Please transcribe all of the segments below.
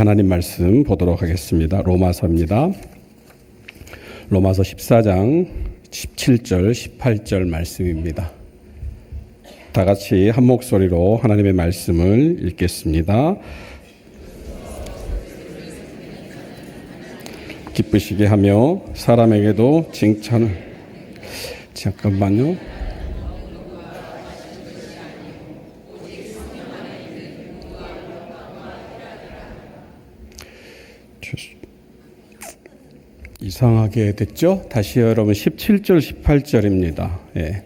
하나님 말씀 보도록 하겠습니다. 로마서입니다. 로마서 14장 17절 18절 말씀입니다. 다 같이 한 목소리로 하나님의 말씀을 읽겠습니다. 기쁘시게 하며 사람에게도 칭찬을. 잠깐만요. 이상하게 됐죠? 다시 여러분 17절 18절입니다. 예.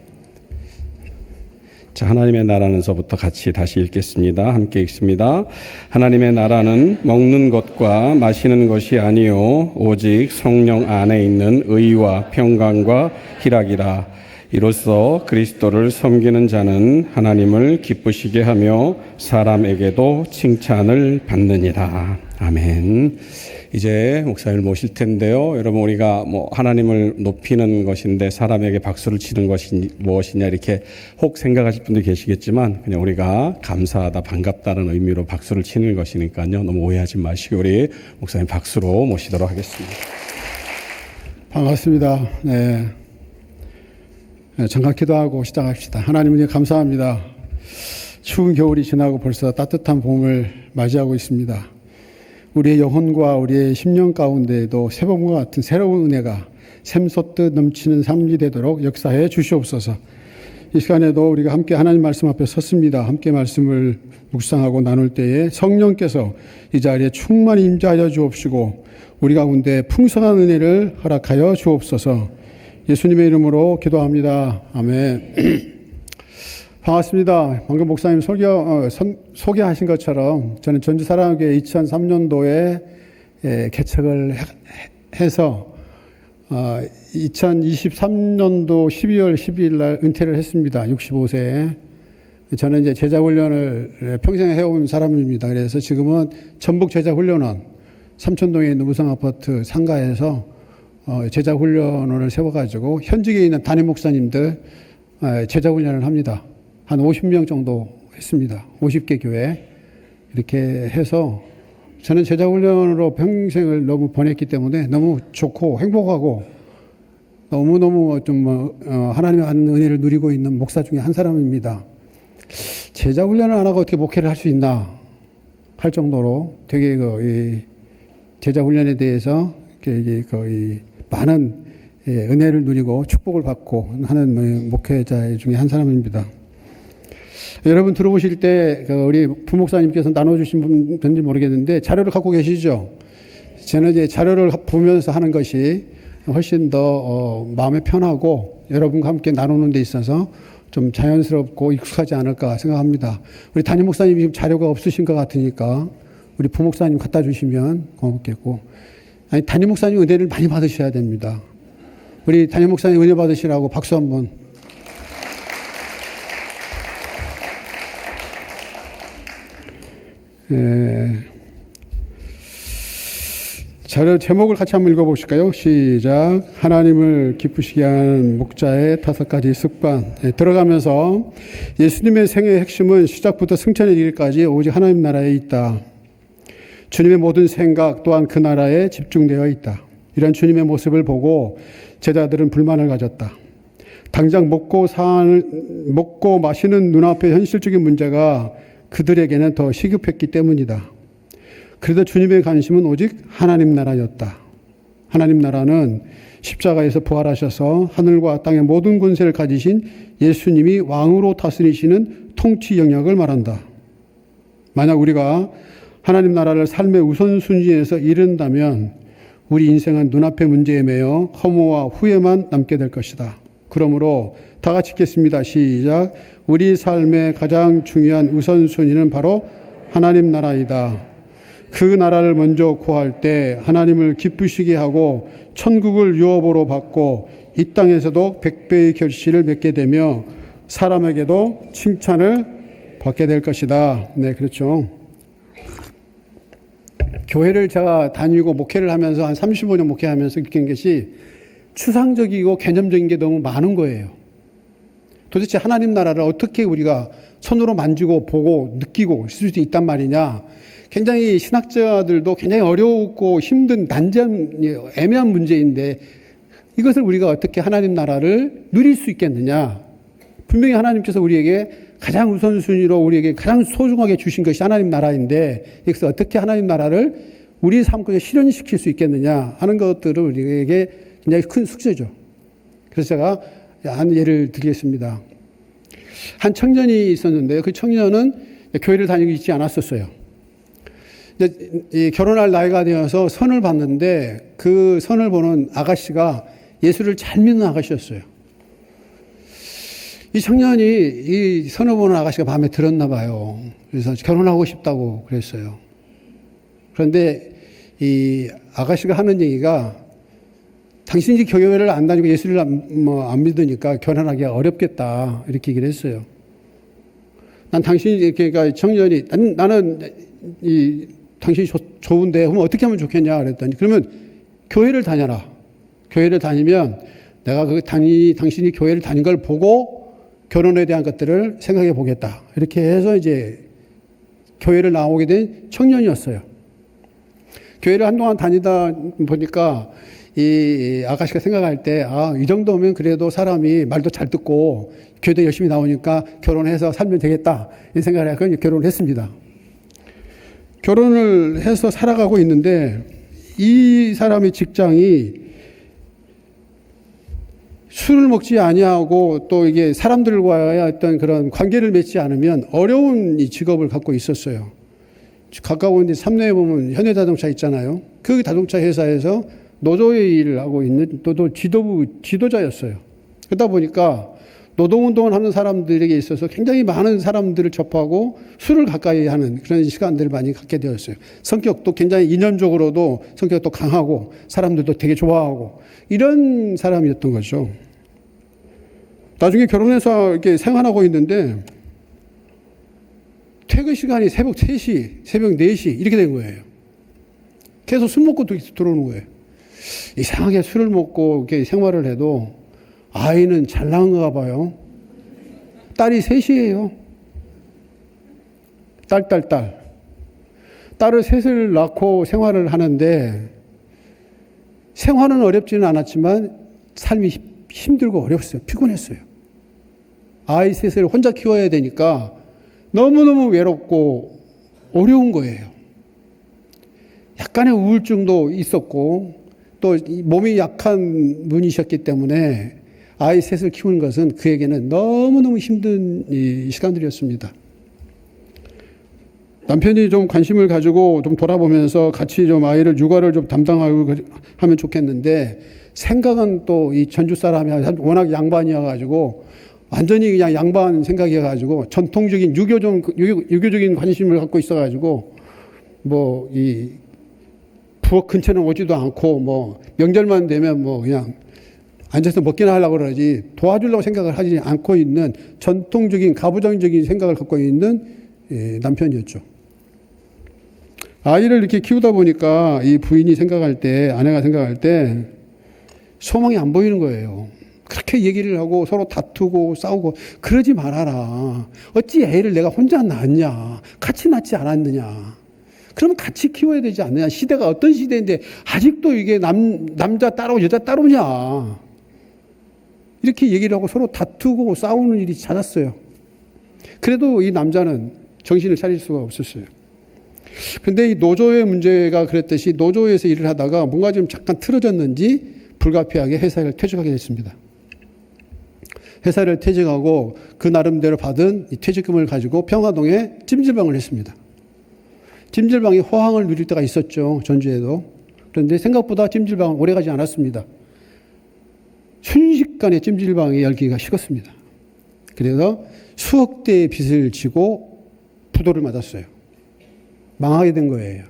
자, 하나님의 나라는서부터 같이 다시 읽겠습니다. 함께 읽습니다. 하나님의 나라는 먹는 것과 마시는 것이 아니요 오직 성령 안에 있는 의와 평강과 희락이라. 이로써 그리스도를 섬기는 자는 하나님을 기쁘시게 하며 사람에게도 칭찬을 받느니라. 아멘. 이제 목사님을 모실 텐데요. 여러분, 우리가 하나님을 높이는 것인데 사람에게 박수를 치는 것이 무엇이냐 이렇게 혹 생각하실 분도 계시겠지만 그냥 우리가 감사하다, 반갑다는 의미로 박수를 치는 것이니까요. 너무 오해하지 마시고 우리 목사님 박수로 모시도록 하겠습니다. 반갑습니다. 네. 잠깐 기도하고 시작합시다. 하나님께 감사합니다. 추운 겨울이 지나고 벌써 따뜻한 봄을 맞이하고 있습니다. 우리의 영혼과 우리의 심령 가운데에도 새봄과 같은 새로운 은혜가 샘솟듯 넘치는 삶이 되도록 역사해 주시옵소서. 이 시간에도 우리가 함께 하나님 말씀 앞에 섰습니다. 함께 말씀을 묵상하고 나눌 때에 성령께서 이 자리에 충만히 임재하여 주옵시고 우리 가운데 풍성한 은혜를 허락하여 주옵소서. 예수님의 이름으로 기도합니다. 아멘. 반갑습니다. 방금 목사님 소개하신 것처럼 저는 전주사랑교회 2003년도에 개척을 해서 2023년도 12월 12일 날 은퇴를 했습니다. 65세에. 저는 이제 제자훈련을 평생 해온 사람입니다. 그래서 지금은 전북 제자훈련원 삼천동에 있는 우성아파트 상가에서 제자훈련원을 세워가지고 현직에 있는 담임 목사님들 제자훈련을 합니다. 한 50명 정도 했습니다. 50개 교회. 이렇게 해서 저는 제자훈련으로 평생을 너무 보냈기 때문에 너무 좋고 행복하고 너무너무 하나님의 은혜를 누리고 있는 목사 중에 한 사람입니다. 제자훈련을 안 하고 어떻게 목회를 할 수 있나 할 정도로 되게 이 제자훈련에 대해서 거의 많은 은혜를 누리고 축복을 받고 하는 목회자 중에 한 사람입니다. 여러분 들어보실 때 우리 부목사님께서 나눠주신 분인지 모르겠는데 자료를 갖고 계시죠? 저는 이제 자료를 보면서 하는 것이 훨씬 더 마음에 편하고 여러분과 함께 나누는 데 있어서 좀 자연스럽고 익숙하지 않을까 생각합니다. 우리 담임 목사님이 지금 자료가 없으신 것 같으니까 우리 부목사님 갖다 주시면 고맙겠고, 아니 담임 목사님 은혜를 많이 받으셔야 됩니다. 우리 담임 목사님 은혜 받으시라고 박수 한번. 자료 제목을 같이 한번 읽어보실까요? 시작. 하나님을 기쁘시게 하는 목자의 5가지 습관. 들어가면서 예수님의 생애의 핵심은 시작부터 승천에 이르기까지 오직 하나님 나라에 있다. 주님의 모든 생각 또한 그 나라에 집중되어 있다. 이런 주님의 모습을 보고 제자들은 불만을 가졌다. 당장 먹고 마시는 눈앞의 현실적인 문제가 그들에게는 더 시급했기 때문이다. 그래도 주님의 관심은 오직 하나님 나라였다. 하나님 나라는 십자가에서 부활하셔서 하늘과 땅의 모든 권세를 가지신 예수님이 왕으로 다스리시는 통치 영역을 말한다. 만약 우리가 하나님 나라를 삶의 우선순위에서 잃은다면 우리 인생은 눈앞의 문제에 매여 허무와 후회만 남게 될 것이다. 그러므로 다 같이 읽겠습니다. 시작. 우리 삶의 가장 중요한 우선순위는 바로 하나님 나라이다. 그 나라를 먼저 구할 때 하나님을 기쁘시게 하고 천국을 유업으로 받고 이 땅에서도 100배의 결실을 맺게 되며 사람에게도 칭찬을 받게 될 것이다. 네, 그렇죠. 교회를 제가 다니고 목회를 하면서 한 35년 목회하면서 느낀 것이 추상적이고 개념적인 게 너무 많은 거예요. 도대체 하나님 나라를 어떻게 우리가 손으로 만지고 보고 느끼고 있을 수 있단 말이냐. 굉장히 신학자들도 굉장히 어렵고 힘든 난제한 애매한 문제인데 이것을 우리가 어떻게 하나님 나라를 누릴 수 있겠느냐. 분명히 하나님께서 우리에게 가장 우선순위로 우리에게 가장 소중하게 주신 것이 하나님 나라인데 이것을 어떻게 하나님 나라를 우리 삶 속에 실현시킬 수 있겠느냐 하는 것들을 우리에게 굉장히 큰 숙제죠. 그래서 제가 한 예를 드리겠습니다. 한 청년이 있었는데요. 그 청년은 교회를 다니고 있지 않았었어요. 이제 결혼할 나이가 되어서 선을 봤는데 그 선을 보는 아가씨가 예수를 잘 믿는 아가씨였어요. 이 청년이 이 선을 보는 아가씨가 마음에 들었나 봐요. 그래서 결혼하고 싶다고 그랬어요. 그런데 이 아가씨가 하는 얘기가 당신이 교회를 안 다니고 예수를 안 믿으니까 결혼하기가 어렵겠다. 이렇게 얘기를 했어요. 난 당신이, 그러니까 청년이, 나는 당신이 좋은데, 그러면 어떻게 하면 좋겠냐 그랬더니, 그러면 교회를 다녀라. 교회를 다니면 내가 당신이 교회를 다닌 걸 보고 결혼에 대한 것들을 생각해 보겠다. 이렇게 해서 이제 교회를 나오게 된 청년이었어요. 교회를 한동안 다니다 보니까 이 아가씨가 생각할 때, 이 정도면 그래도 사람이 말도 잘 듣고 교회도 열심히 나오니까 결혼해서 살면 되겠다. 이 생각을 해서 결혼을 했습니다. 결혼을 해서 살아가고 있는데 이 사람의 직장이 술을 먹지 아니하고 또 이게 사람들과의 어떤 그런 관계를 맺지 않으면 어려운 이 직업을 갖고 있었어요. 가까운 데 삼내에 보면 현대자동차 있잖아요. 그 자동차 회사에서 노조의 일을 하고 있는 지도자였어요. 그러다 보니까 노동운동을 하는 사람들에게 있어서 굉장히 많은 사람들을 접하고 술을 가까이 하는 그런 시간들을 많이 갖게 되었어요. 성격도 굉장히 인연적으로도 성격도 강하고 사람들도 되게 좋아하고 이런 사람이었던 거죠. 나중에 결혼해서 이렇게 생활하고 있는데 퇴근 시간이 새벽 3시, 새벽 4시 이렇게 된 거예요. 계속 술 먹고 들어오는 거예요. 이상하게 술을 먹고 이렇게 생활을 해도 아이는 잘 낳은가 봐요. 딸이 셋이에요. 딸을 셋을 낳고 생활을 하는데 생활은 어렵지는 않았지만 삶이 힘들고 어렵어요. 피곤했어요. 아이 셋을 혼자 키워야 되니까 너무너무 외롭고 어려운 거예요. 약간의 우울증도 있었고 또 몸이 약한 분이셨기 때문에 아이 셋을 키우는 것은 그에게는 너무너무 힘든 시간들이었습니다. 남편이 좀 관심을 가지고 좀 돌아보면서 같이 좀 아이를 육아를 좀 담당하고 하면 좋겠는데 생각은 또 이 전주 사람이 워낙 양반이어가지고 완전히 그냥 양반 생각이어가지고 전통적인 유교적인 관심을 갖고 있어가지고 뭐 이 부엌 근처는 오지도 않고 뭐 명절만 되면 뭐 그냥 앉아서 먹기나 하려고 그러지 도와주려고 생각을 하지 않고 있는 전통적인 가부장적인 생각을 갖고 있는 남편이었죠. 아이를 이렇게 키우다 보니까 이 부인이 생각할 때, 아내가 생각할 때 소망이 안 보이는 거예요. 그렇게 얘기를 하고 서로 다투고 싸우고 그러지 말아라. 어찌 애를 내가 혼자 낳았냐. 같이 낳지 않았느냐. 그러면 같이 키워야 되지 않느냐. 시대가 어떤 시대인데 아직도 이게 남자 따로 여자 따로냐. 이렇게 얘기를 하고 서로 다투고 싸우는 일이 잦았어요. 그래도 이 남자는 정신을 차릴 수가 없었어요. 그런데 이 노조의 문제가 그랬듯이 노조에서 일을 하다가 뭔가 좀 잠깐 틀어졌는지 불가피하게 회사를 퇴직하게 됐습니다. 회사를 퇴직하고 그 나름대로 받은 이 퇴직금을 가지고 평화동에 찜질방을 했습니다. 찜질방이 호황을 누릴 때가 있었죠. 전주에도. 그런데 생각보다 찜질방은 오래가지 않았습니다. 순식간에 찜질방의 열기가 식었습니다. 그래서 수억 대의 빚을 지고 부도를 맞았어요. 망하게 된 거예요.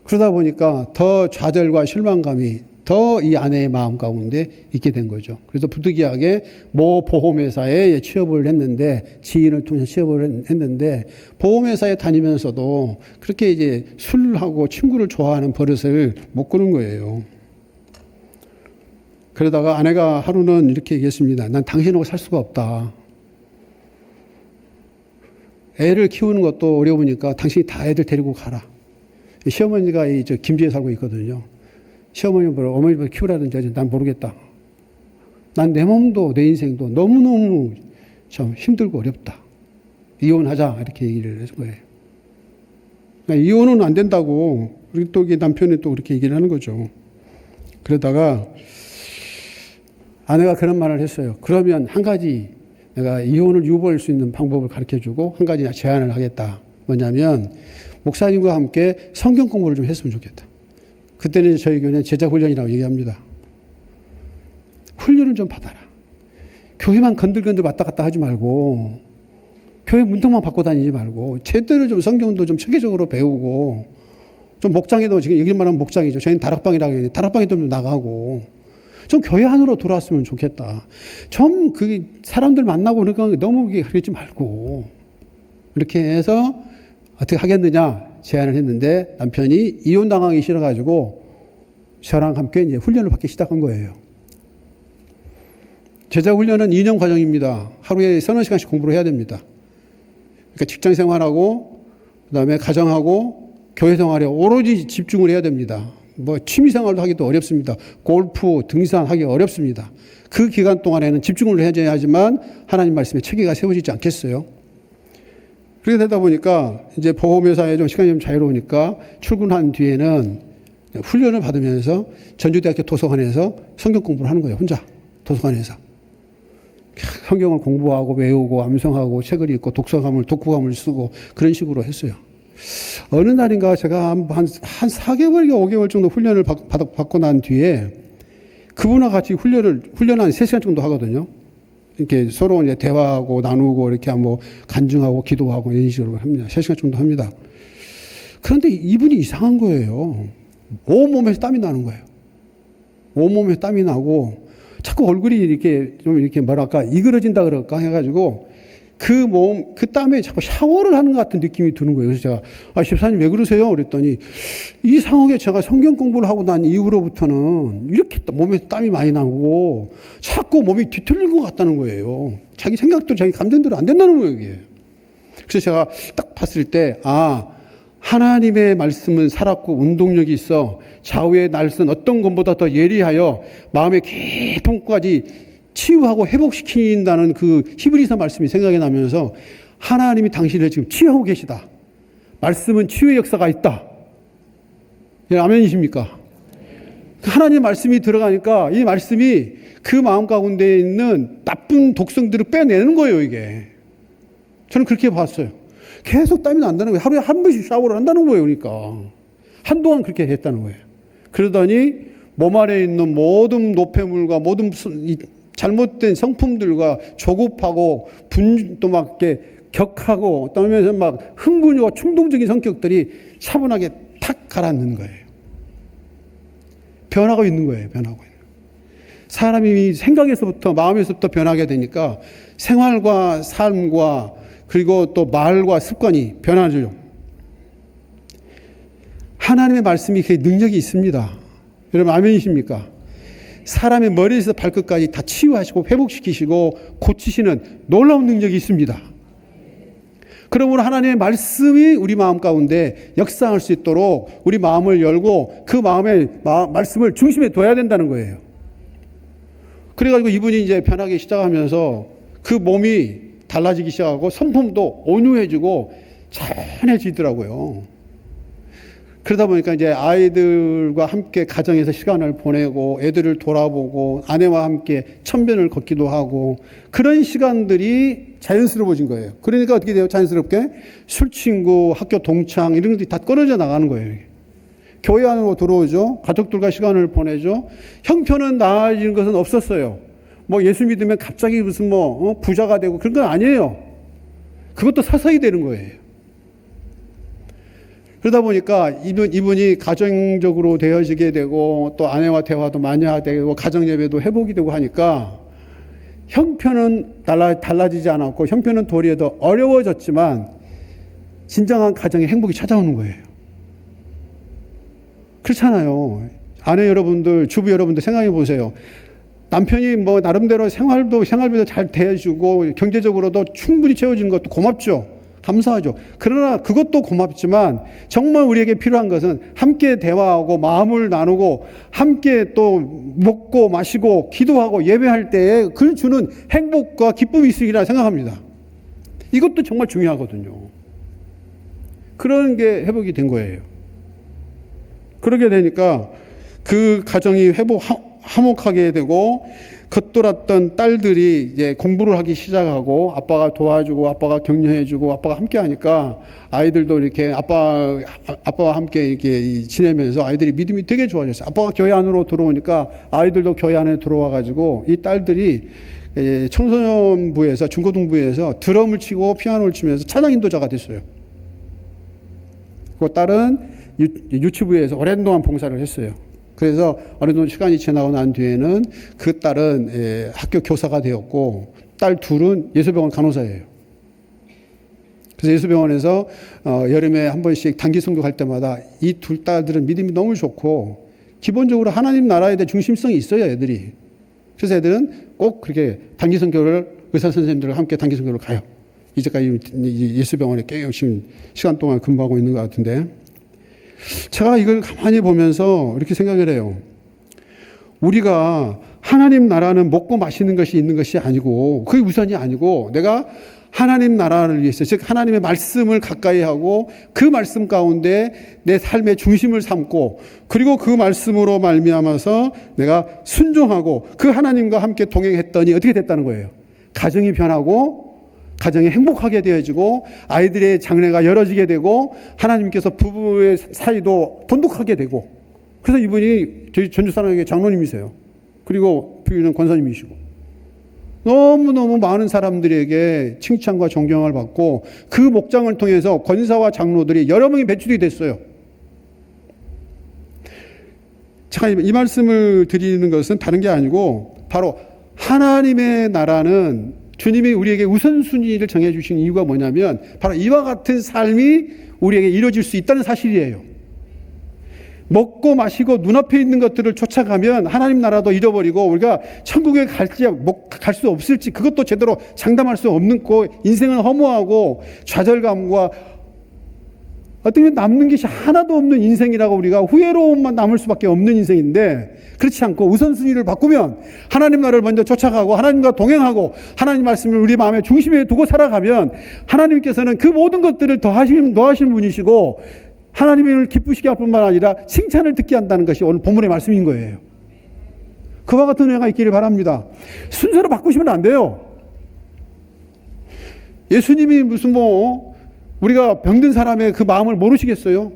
그러다 보니까 더 좌절과 실망감이 더 이 아내의 마음 가운데 있게 된 거죠. 그래서 부득이하게 모 보험회사에 취업을 했는데, 지인을 통해서 취업을 했는데, 보험회사에 다니면서도 그렇게 이제 술하고 친구를 좋아하는 버릇을 못 끄는 거예요. 그러다가 아내가 하루는 이렇게 얘기했습니다. 난 당신하고 살 수가 없다. 애를 키우는 것도 어려우니까 당신이 다 애들 데리고 가라. 시어머니가 저 김제에 살고 있거든요. 시어머니보다 어머니보다 키우라는데 난 모르겠다. 난 내 몸도 내 인생도 너무너무 참 힘들고 어렵다. 이혼하자 이렇게 얘기를 해준 거예요. 그러니까 이혼은 안 된다고 우리 또 남편이 또 그렇게 얘기를 하는 거죠. 그러다가 아내가 그런 말을 했어요. 그러면 한 가지 내가 이혼을 유보할 수 있는 방법을 가르쳐주고 한 가지 제안을 하겠다. 뭐냐면 목사님과 함께 성경 공부를 좀 했으면 좋겠다. 그때는 저희 교회는 제자 훈련이라고 얘기합니다. 훈련을 좀 받아라. 교회만 건들건들 왔다 갔다 하지 말고 교회 문턱만 받고 다니지 말고 제대로 좀 성경도 좀 체계적으로 배우고 좀 목장에도 지금 얘기만 하면 목장이죠. 저희는 다락방이라고 해요. 다락방에도 좀 나가고 좀 교회 안으로 돌아왔으면 좋겠다. 좀 그 사람들 만나고 그러니까 너무 그러지 말고 이렇게 해서 어떻게 하겠느냐 제안을 했는데 남편이 이혼당하기 싫어가지고 저랑 함께 이제 훈련을 받기 시작한 거예요. 제자 훈련은 2년 과정입니다. 하루에 서너 시간씩 공부를 해야 됩니다. 그러니까 직장 생활하고 그다음에 가정하고 교회 생활에 오로지 집중을 해야 됩니다. 뭐 취미 생활도 하기도 어렵습니다. 골프, 등산 하기 어렵습니다. 그 기간 동안에는 집중을 해야 하지만 하나님 말씀에 체계가 세워지지 않겠어요. 그렇게 되다 보니까 이제 보험회사에 좀 시간이 좀 자유로우니까 출근한 뒤에는 훈련을 받으면서 전주대학교 도서관에서 성경 공부를 하는 거예요. 혼자 도서관에서. 성경을 공부하고 외우고 암송하고 책을 읽고 독후감을 쓰고 그런 식으로 했어요. 어느 날인가 제가 한 4개월인가 5개월 정도 훈련을 받고 난 뒤에 그분과 같이 훈련 한 3시간 정도 하거든요. 이렇게 서로 이제 대화하고 나누고 이렇게 뭐 간증하고 기도하고 이런 식으로 합니다. 3시간 정도 합니다. 그런데 이분이 이상한 거예요. 온몸에서 땀이 나는 거예요. 온몸에서 땀이 나고 자꾸 얼굴이 이렇게 좀 이렇게 뭐랄까 이그러진다 그럴까 해가지고 그 땀에 자꾸 샤워를 하는 것 같은 느낌이 드는 거예요. 그래서 제가 집사님 왜 그러세요? 그랬더니 이 상황에 제가 성경 공부를 하고 난 이후로부터는 이렇게 몸에 땀이 많이 나고 자꾸 몸이 뒤틀린 것 같다는 거예요. 자기 생각도 자기 감정대로 안 된다는 거예요, 이게. 그래서 제가 딱 봤을 때 하나님의 말씀은 살았고 운동력이 있어 좌우의 날선 어떤 것보다 더 예리하여 마음의 깊은 곳까지 치유하고 회복시킨다는 그 히브리서 말씀이 생각이 나면서 하나님이 당신을 지금 치유하고 계시다. 말씀은 치유의 역사가 있다. 아멘이십니까? 하나님의 말씀이 들어가니까 이 말씀이 그 마음 가운데 있는 나쁜 독성들을 빼내는 거예요, 이게. 저는 그렇게 봤어요. 계속 땀이 난다는 거예요. 하루에 한 번씩 샤워를 한다는 거예요. 그러니까. 한동안 그렇게 했다는 거예요. 그러더니 몸 안에 있는 모든 노폐물과 모든 잘못된 성품들과 조급하고 또 막 이렇게 격하고 그러면서 막 흥분이고 충동적인 성격들이 차분하게 탁 가라앉는 거예요. 변하고 있는 거예요. 변하고 있는. 사람이 생각에서부터 마음에서부터 변하게 되니까 생활과 삶과 그리고 또 말과 습관이 변하죠. 하나님의 말씀이 그 능력이 있습니다. 여러분 아멘이십니까? 사람의 머리에서 발끝까지 다 치유하시고 회복시키시고 고치시는 놀라운 능력이 있습니다. 그러므로 하나님의 말씀이 우리 마음 가운데 역사할 수 있도록 우리 마음을 열고 그 마음의 말씀을 중심에 둬야 된다는 거예요. 그래가지고 이분이 이제 변하기 시작하면서 그 몸이 달라지기 시작하고 성품도 온유해지고 찬해지더라고요. 그러다 보니까 이제 아이들과 함께 가정에서 시간을 보내고 애들을 돌아보고 아내와 함께 천변을 걷기도 하고 그런 시간들이 자연스러워진 거예요. 그러니까 어떻게 돼요? 자연스럽게 술 친구, 학교 동창 이런 것들이 다 끊어져 나가는 거예요. 교회 안으로 들어오죠. 가족들과 시간을 보내죠. 형편은 나아지는 것은 없었어요. 뭐 예수 믿으면 갑자기 무슨 부자가 되고 그런 건 아니에요. 그것도 서서히 되는 거예요. 그러다 보니까 이분이 가정적으로 되어지게 되고 또 아내와 대화도 많이 하게 되고 가정 예배도 회복이 되고 하니까 형편은 달라지지 않았고 형편은 도리어 더 어려워졌지만 진정한 가정의 행복이 찾아오는 거예요. 그렇잖아요. 아내 여러분들, 주부 여러분들 생각해 보세요. 남편이 나름대로 생활비도 잘 대해주고 경제적으로도 충분히 채워지는 것도 고맙죠. 감사하죠. 그러나 그것도 고맙지만 정말 우리에게 필요한 것은 함께 대화하고 마음을 나누고 함께 또 먹고 마시고 기도하고 예배할 때에 그 주는 행복과 기쁨이 있으리라 생각합니다. 이것도 정말 중요하거든요. 그런 게 회복이 된 거예요. 그러게 되니까 그 가정이 화목하게 되고 겉돌았던 딸들이 이제 공부를 하기 시작하고 아빠가 도와주고 아빠가 격려해주고 아빠가 함께 하니까 아이들도 이렇게 아빠와 함께 이렇게 지내면서 아이들이 믿음이 되게 좋아졌어요. 아빠가 교회 안으로 들어오니까 아이들도 교회 안에 들어와가지고 이 딸들이 청소년부에서 중고등부에서 드럼을 치고 피아노를 치면서 찬양 인도자가 됐어요. 그 딸은 유치부에서 오랜 동안 봉사를 했어요. 그래서 어느 정도 시간이 지나고 난 뒤에는 그 딸은 학교 교사가 되었고 딸 둘은 예수병원 간호사예요. 그래서 예수병원에서 여름에 한 번씩 단기 선교 갈 때마다 이 둘 딸들은 믿음이 너무 좋고 기본적으로 하나님 나라에 대해 중심성이 있어요, 애들이. 그래서 애들은 꼭 그렇게 단기 선교를 의사 선생님들과 함께 단기 선교를 가요. 이제까지 예수병원에 꽤 열심히 시간 동안 근무하고 있는 것 같은데 제가 이걸 가만히 보면서 이렇게 생각을 해요. 우리가 하나님 나라는 먹고 마시는 것이 있는 것이 아니고 그게 우선이 아니고 내가 하나님 나라를 위해서 즉 하나님의 말씀을 가까이 하고 그 말씀 가운데 내 삶의 중심을 삼고 그리고 그 말씀으로 말미암아서 내가 순종하고 그 하나님과 함께 동행했더니 어떻게 됐다는 거예요. 가정이 변하고 가정이 행복하게 되어지고 아이들의 장래가 열어지게 되고 하나님께서 부부의 사이도 돈독하게 되고 그래서 이분이 저희 전주사랑교회 장로님이세요. 그리고 부인은 권사님이시고 너무너무 많은 사람들에게 칭찬과 존경을 받고 그 목장을 통해서 권사와 장로들이 여러 명이 배출이 됐어요. 제가 이 말씀을 드리는 것은 다른 게 아니고 바로 하나님의 나라는 주님이 우리에게 우선순위를 정해주신 이유가 뭐냐면 바로 이와 같은 삶이 우리에게 이루어질 수 있다는 사실이에요. 먹고 마시고 눈앞에 있는 것들을 쫓아가면 하나님 나라도 잃어버리고 우리가 천국에 갈지 갈 수 없을지 그것도 제대로 장담할 수 없는 거 인생은 허무하고 좌절감과 어떻게 남는 것이 하나도 없는 인생이라고 우리가 후회로움만 남을 수밖에 없는 인생인데 그렇지 않고 우선순위를 바꾸면 하나님 나라를 먼저 쫓아가고 하나님과 동행하고 하나님 말씀을 우리 마음의 중심에 두고 살아가면 하나님께서는 그 모든 것들을 더하시는 분이시고 하나님을 기쁘시게 할 뿐만 아니라 칭찬을 듣게 한다는 것이 오늘 본문의 말씀인 거예요. 그와 같은 은혜가 있기를 바랍니다. 순서로 바꾸시면 안 돼요. 예수님이 무슨 우리가 병든 사람의 그 마음을 모르시겠어요?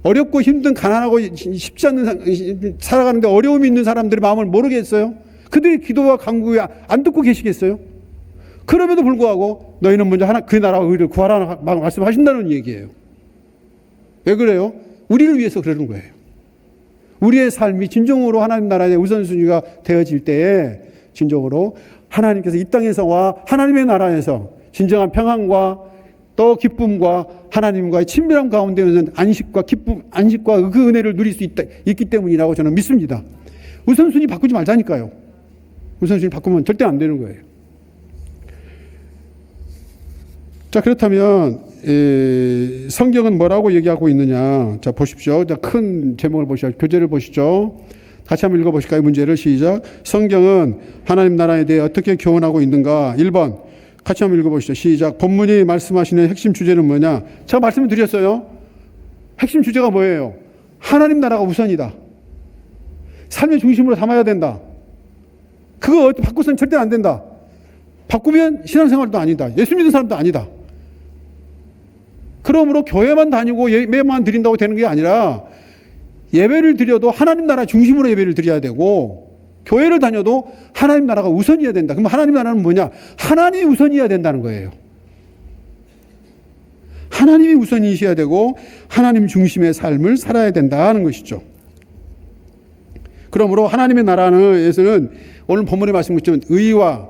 어렵고 힘든 가난하고 쉽지 않는 살아가는데 어려움이 있는 사람들의 마음을 모르겠어요? 그들의 기도와 간구에 안 듣고 계시겠어요? 그럼에도 불구하고 너희는 먼저 그 나라와 의를 구하라 말씀하신다는 얘기예요. 왜 그래요? 우리를 위해서 그러는 거예요. 우리의 삶이 진정으로 하나님 나라의 우선순위가 되어질 때에 진정으로 하나님께서 이 땅에서와 하나님의 나라에서 진정한 평안과 또 기쁨과 하나님과의 친밀함 가운데는 안식과 기쁨, 안식과 그 은혜를 누릴 수 있기 때문이라고 저는 믿습니다. 우선순위 바꾸지 말자니까요. 우선순위 바꾸면 절대 안 되는 거예요. 자, 그렇다면 성경은 뭐라고 얘기하고 있느냐? 자, 보십시오. 자, 큰 제목을 보시죠. 교재를 보시죠. 같이 한번 읽어보실까요? 문제를 시작. 성경은 하나님 나라에 대해 어떻게 교훈하고 있는가? 1번 같이 한번 읽어보시죠. 시작. 본문이 말씀하시는 핵심 주제는 뭐냐? 제가 말씀을 드렸어요. 핵심 주제가 뭐예요? 하나님 나라가 우선이다. 삶의 중심으로 삼아야 된다. 그거 바꾸서는 절대 안 된다. 바꾸면 신앙생활도 아니다. 예수 믿는 사람도 아니다. 그러므로 교회만 다니고 예배만 드린다고 되는 게 아니라 예배를 드려도 하나님 나라 중심으로 예배를 드려야 되고 교회를 다녀도 하나님 나라가 우선이어야 된다. 그럼 하나님 나라는 뭐냐? 하나님이 우선이어야 된다는 거예요. 하나님이 우선이셔야 되고 하나님 중심의 삶을 살아야 된다는 것이죠. 그러므로 하나님의 나라에서는 오늘 본문의 말씀처럼 의와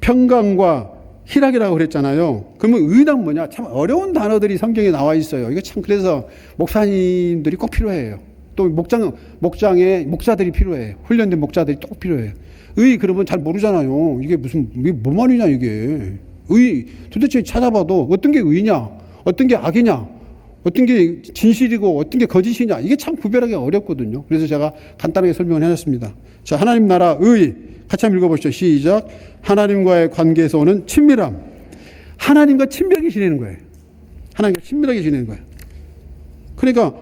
평강과 희락이라고 그랬잖아요. 그러면 의는 뭐냐? 참 어려운 단어들이 성경에 나와 있어요. 이거 참 그래서 목사님들이 꼭 필요해요. 또 목장에 목사들이 필요해요. 훈련된 목자들이 꼭 필요해요. 의 그러면 잘 모르잖아요. 이게 뭔 말이냐 이게. 의 도대체 찾아봐도 어떤 게 의냐? 어떤 게 악이냐, 어떤 게 진실이고 어떤 게 거짓이냐, 이게 참 구별하기 어렵거든요. 그래서 제가 간단하게 설명을 해놨습니다. 자, 하나님 나라 의, 같이 한번 읽어보시죠. 시작. 하나님과의 관계에서 오는 친밀함. 하나님과 친밀하게 지내는 거예요. 하나님과 친밀하게 지내는 거예요. 그러니까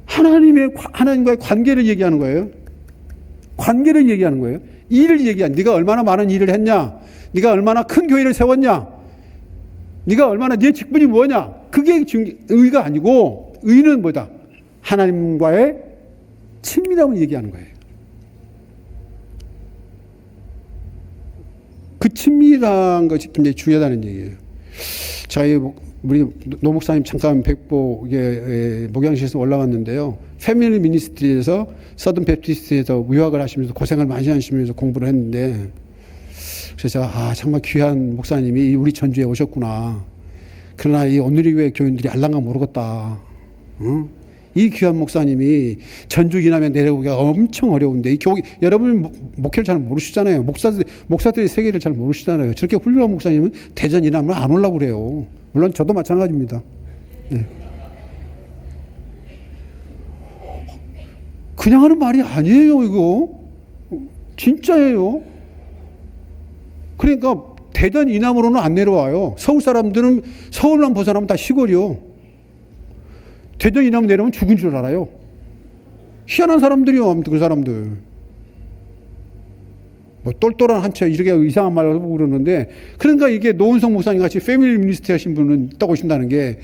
하나님과의 관계를 얘기하는 거예요. 관계를 얘기하는 거예요. 일을 얘기한, 네가 얼마나 많은 일을 했냐, 네가 얼마나 큰 교회를 세웠냐, 네가 얼마나 네 직분이 뭐냐, 그게 의가 아니고, 의는 뭐다? 하나님과의 친밀함을 얘기하는 거예요. 그 친밀한 것이 굉장히 중요하다는 얘기예요. 제가 우리 노 목사님 잠깐 뵙고 목양실에서 올라왔는데요. 패밀리 미니스트리에서 서든 베프티스트에서 유학을 하시면서 고생을 많이 하시면서 공부를 했는데, 그래서 제가 정말 귀한 목사님이 우리 전주에 오셨구나. 그러나 이 오늘의 교인들이 알랑가 모르겠다. 응? 이 귀한 목사님이 전주 이남에 내려오기가 엄청 어려운데, 여러분 목회를 잘 모르시잖아요. 목사들의 세계를 잘 모르시잖아요. 저렇게 훌륭한 목사님은 대전 이남을 안 오려고 그래요. 물론 저도 마찬가지입니다. 네. 그냥 하는 말이 아니에요, 이거. 진짜예요. 그러니까 대전 이남으로는 안 내려와요. 서울 사람들은 서울만 벗어나면 다 시골이요. 대전 이남 내려오면 죽은 줄 알아요. 희한한 사람들이요, 아무튼 그 사람들. 뭐 똘똘한 한 채 이렇게 이상한 말을 하고 그러는데, 그러니까 이게 노은성 목사님 같이 패밀리 미니스트리 하신 분은 있다고 하신다는 게,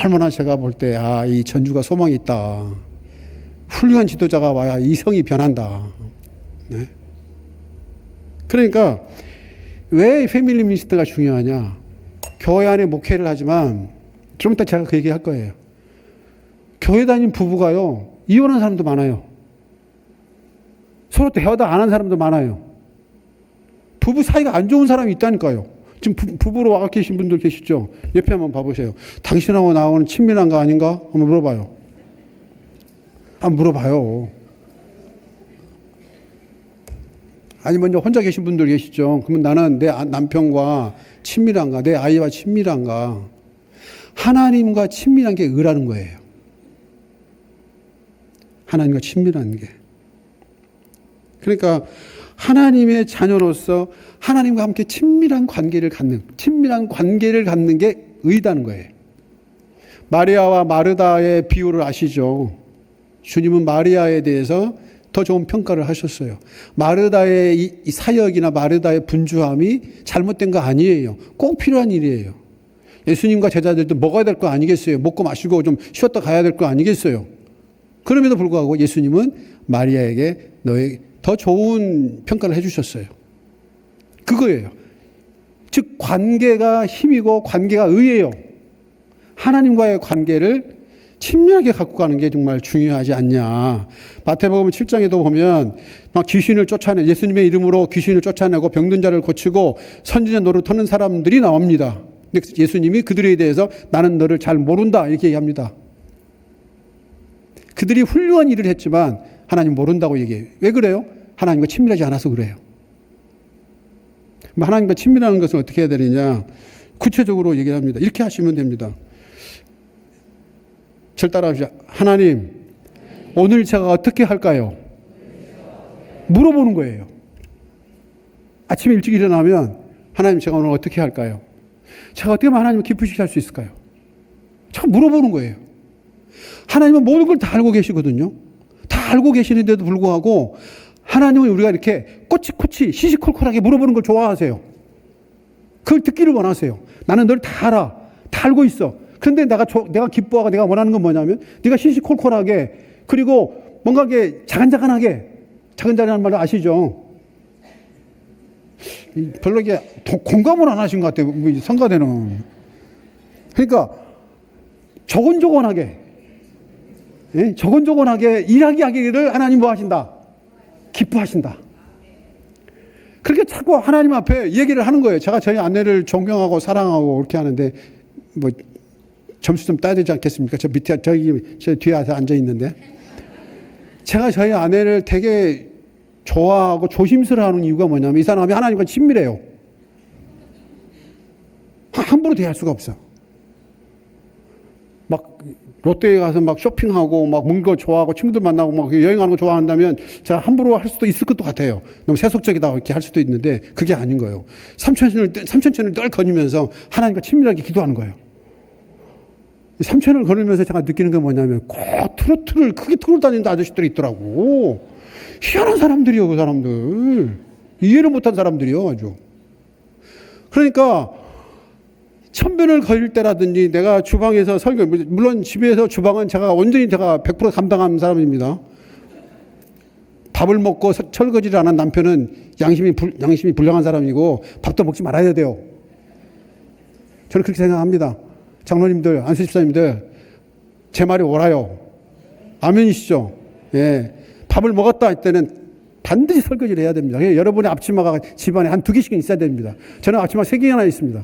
얼마나 제가 볼 때 이 전주가 소망이 있다. 훌륭한 지도자가 와야 이 성이 변한다. 네? 그러니까 왜 패밀리 미니스트가 중요하냐? 교회 안에 목회를 하지만 좀 이따 제가 그 얘기 할 거예요. 교회 다닌 부부가요, 이혼한 사람도 많아요. 서로 대화도 안 한 사람도 많아요. 부부 사이가 안 좋은 사람이 있다니까요. 지금 부부로 와 계신 분들 계시죠? 옆에 한번 봐보세요. 당신하고 나하고는 친밀한 거 아닌가? 한번 물어봐요. 한번 물어봐요. 아니, 먼저 혼자 계신 분들 계시죠? 그러면 나는 내 남편과 친밀한가? 내 아이와 친밀한가? 하나님과 친밀한 게 의라는 거예요. 하나님과 친밀한 게. 그러니까 하나님의 자녀로서 하나님과 함께 친밀한 관계를 갖는 게 의다는 거예요. 마리아와 마르다의 비유를 아시죠? 주님은 마리아에 대해서 더 좋은 평가를 하셨어요. 마르다의 이 사역이나 마르다의 분주함이 잘못된 거 아니에요. 꼭 필요한 일이에요. 예수님과 제자들도 먹어야 될 거 아니겠어요? 먹고 마시고 좀 쉬었다 가야 될 거 아니겠어요? 그럼에도 불구하고 예수님은 마리아에게 너의 더 좋은 평가를 해주셨어요. 그거예요. 즉 관계가 힘이고 관계가 의예요. 하나님과의 관계를 친밀하게 갖고 가는 게 정말 중요하지 않냐. 마태복음 7장에도 보면 막 귀신을 쫓아내, 예수님의 이름으로 귀신을 쫓아내고 병든 자를 고치고 선지자 노릇하는 사람들이 나옵니다. 근데 예수님이 그들에 대해서 나는 너를 잘 모른다 이렇게 얘기합니다. 그들이 훌륭한 일을 했지만 하나님 모른다고 얘기해요. 왜 그래요? 하나님과 친밀하지 않아서 그래요. 하나님과 친밀하는 것은 어떻게 해야 되느냐? 구체적으로 얘기를 합니다. 이렇게 하시면 됩니다. 절 따라하시죠. 하나님, 오늘 제가 어떻게 할까요? 물어보는 거예요. 아침에 일찍 일어나면 하나님, 제가 오늘 어떻게 할까요? 제가 어떻게 하면 하나님을 기쁘시게 할 수 있을까요? 참 물어보는 거예요. 하나님은 모든 걸 다 알고 계시거든요. 다 알고 계시는데도 불구하고 하나님은 우리가 이렇게 꼬치꼬치 시시콜콜하게 물어보는 걸 좋아하세요. 그걸 듣기를 원하세요. 나는 널 다 알아. 다 알고 있어. 그런데 내가 기뻐하고 내가 원하는 건 뭐냐면 네가 시시콜콜하게, 그리고 뭔가 이게 자간자간하게, 자간자간한 말을 아시죠? 별로 이게 공감을 안 하신 것 같아요. 성가대는. 그러니까 조곤조곤하게, 예? 조곤조곤하게 일하게 하기를 하나님 뭐 하신다? 기뻐하신다. 그렇게 자꾸 하나님 앞에 얘기를 하는 거예요. 제가 저희 아내를 존경하고 사랑하고 그렇게 하는데 뭐 점수 좀 따야 되지 않겠습니까? 저 밑에 저 뒤에 앉아 있는데, 제가 저희 아내를 되게 좋아하고 조심스러워하는 이유가 뭐냐면 이 사람이 하나님과 친밀해요. 함부로 대할 수가 없어. 막 롯데에 가서 막 쇼핑하고 막 먹는 거 좋아하고 친구들 만나고 막 여행하는 거 좋아한다면 제가 함부로 할 수도 있을 것도 같아요. 너무 세속적이다 이렇게 할 수도 있는데 그게 아닌 거예요. 삼천천을 늘 거니면서 하나님과 친밀하게 기도하는 거예요. 삼천을 걸으면서 제가 느끼는 게 뭐냐면 꼭 트로트를 크게 틀고 다니는 아저씨들이 있더라고. 희한한 사람들이요, 그 사람들. 이해를 못한 사람들이요, 아주. 그러니까 천변을 걸을 때라든지 내가 주방에서 설교, 물론 집에서 주방은 제가 온전히 제가 100% 감당한 사람입니다. 밥을 먹고 설거지를 안 한 남편은 양심이 불량한 사람이고 밥도 먹지 말아야 돼요. 저는 그렇게 생각합니다. 장로님들, 안수집사님들, 제 말이 옳아요. 아멘이시죠? 예. 밥을 먹었다 할 때는 반드시 설거지를 해야 됩니다. 여러분의 앞치마가 집안에 한 2개씩은 있어야 됩니다. 저는 앞치마 3개나 있습니다.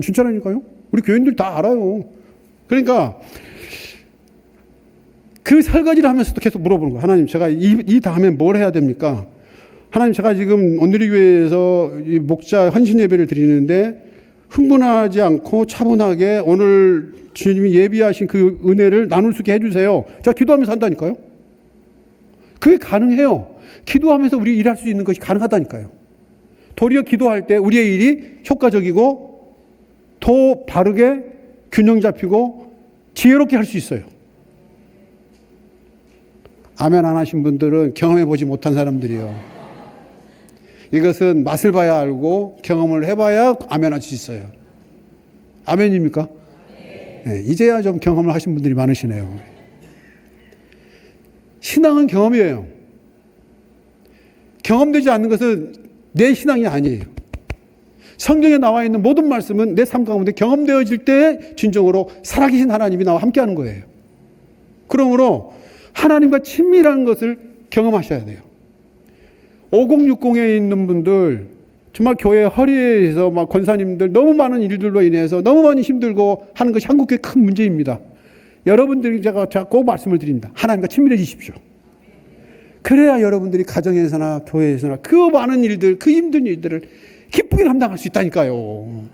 진짜라니까요? 우리 교인들 다 알아요. 그러니까 그 설거지를 하면서도 계속 물어보는 거예요. 하나님, 제가 이 다음에 뭘 해야 됩니까? 하나님, 제가 지금 오늘의 교회에서 이 목자 헌신 예배를 드리는데 흥분하지 않고 차분하게 오늘 주님이 예비하신 그 은혜를 나눌 수 있게 해주세요. 제가 기도하면서 한다니까요. 그게 가능해요. 기도하면서 우리 일할 수 있는 것이 가능하다니까요. 도리어 기도할 때 우리의 일이 효과적이고 더 바르게 균형 잡히고 지혜롭게 할 수 있어요. 아멘 안 하신 분들은 경험해 보지 못한 사람들이요. 이것은 맛을 봐야 알고 경험을 해봐야 아멘 할 수 있어요. 아멘입니까? 네, 이제야 좀 경험을 하신 분들이 많으시네요. 신앙은 경험이에요. 경험되지 않는 것은 내 신앙이 아니에요. 성경에 나와 있는 모든 말씀은 내 삶 가운데 경험되어질 때 진정으로 살아계신 하나님이 나와 함께하는 거예요. 그러므로 하나님과 친밀한 것을 경험하셔야 돼요. 5060에 있는 분들, 정말 교회 허리에서 막 권사님들 너무 많은 일들로 인해서 너무 많이 힘들고 하는 것이 한국교회 큰 문제입니다. 여러분들이 제가 꼭 말씀을 드립니다. 하나님과 친밀해지십시오. 그래야 여러분들이 가정에서나 교회에서나 그 많은 일들, 그 힘든 일들을 기쁘게 감당할 수 있다니까요.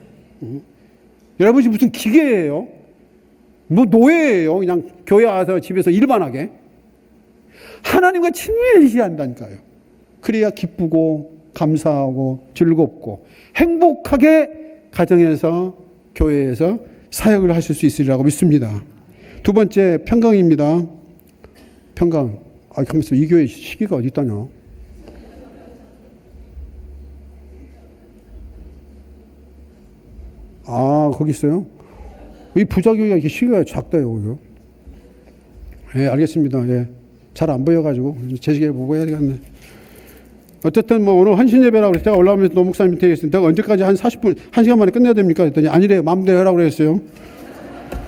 여러분이 무슨 기계예요? 뭐 노예예요? 그냥 교회 와서 집에서 일만 하게. 하나님과 친밀해지셔야 한다니까요. 그래야 기쁘고 감사하고 즐겁고 행복하게 가정에서 교회에서 사역을 하실 수 있으리라고 믿습니다. 두 번째 평강입니다. 평강. 가만있어. 이 교회 시기가 어디 있다냐? 거기 있어요? 이 부작용이 이렇게 시기가 작다요. 예, 알겠습니다. 예. 잘 안 보여가지고 제시계 보고 해야 되겠네. 어쨌든 뭐 오늘 헌신 예배라고 그래서 제가 올라오면서 노 목사님 밑에 있으니까 내가 언제까지 한 40분, 1시간 만에 끝내야 됩니까? 그랬더니 아니래요. 마음대로 하라고 그랬어요.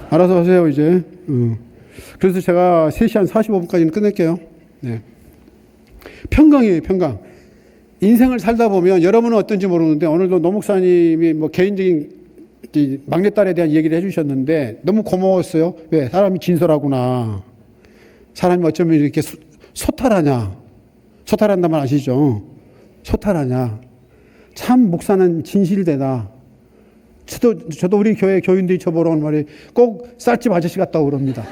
알아서 하세요, 이제. 그래서 제가 3시 한 45분까지는 끝낼게요. 네. 평강이에요, 평강. 인생을 살다 보면 여러분은 어떤지 모르는데 오늘도 노 목사님이 뭐 개인적인 막내딸에 대한 얘기를 해주셨는데 너무 고마웠어요. 왜? 사람이 진솔하구나. 사람이 어쩌면 이렇게 소탈하냐. 소탈한단 말 아시죠? 소탈하냐. 참 목사는 진실되다. 저도 우리 교회 교인들이 저보러 오는 말이 꼭 쌀집 아저씨 같다고 그럽니다.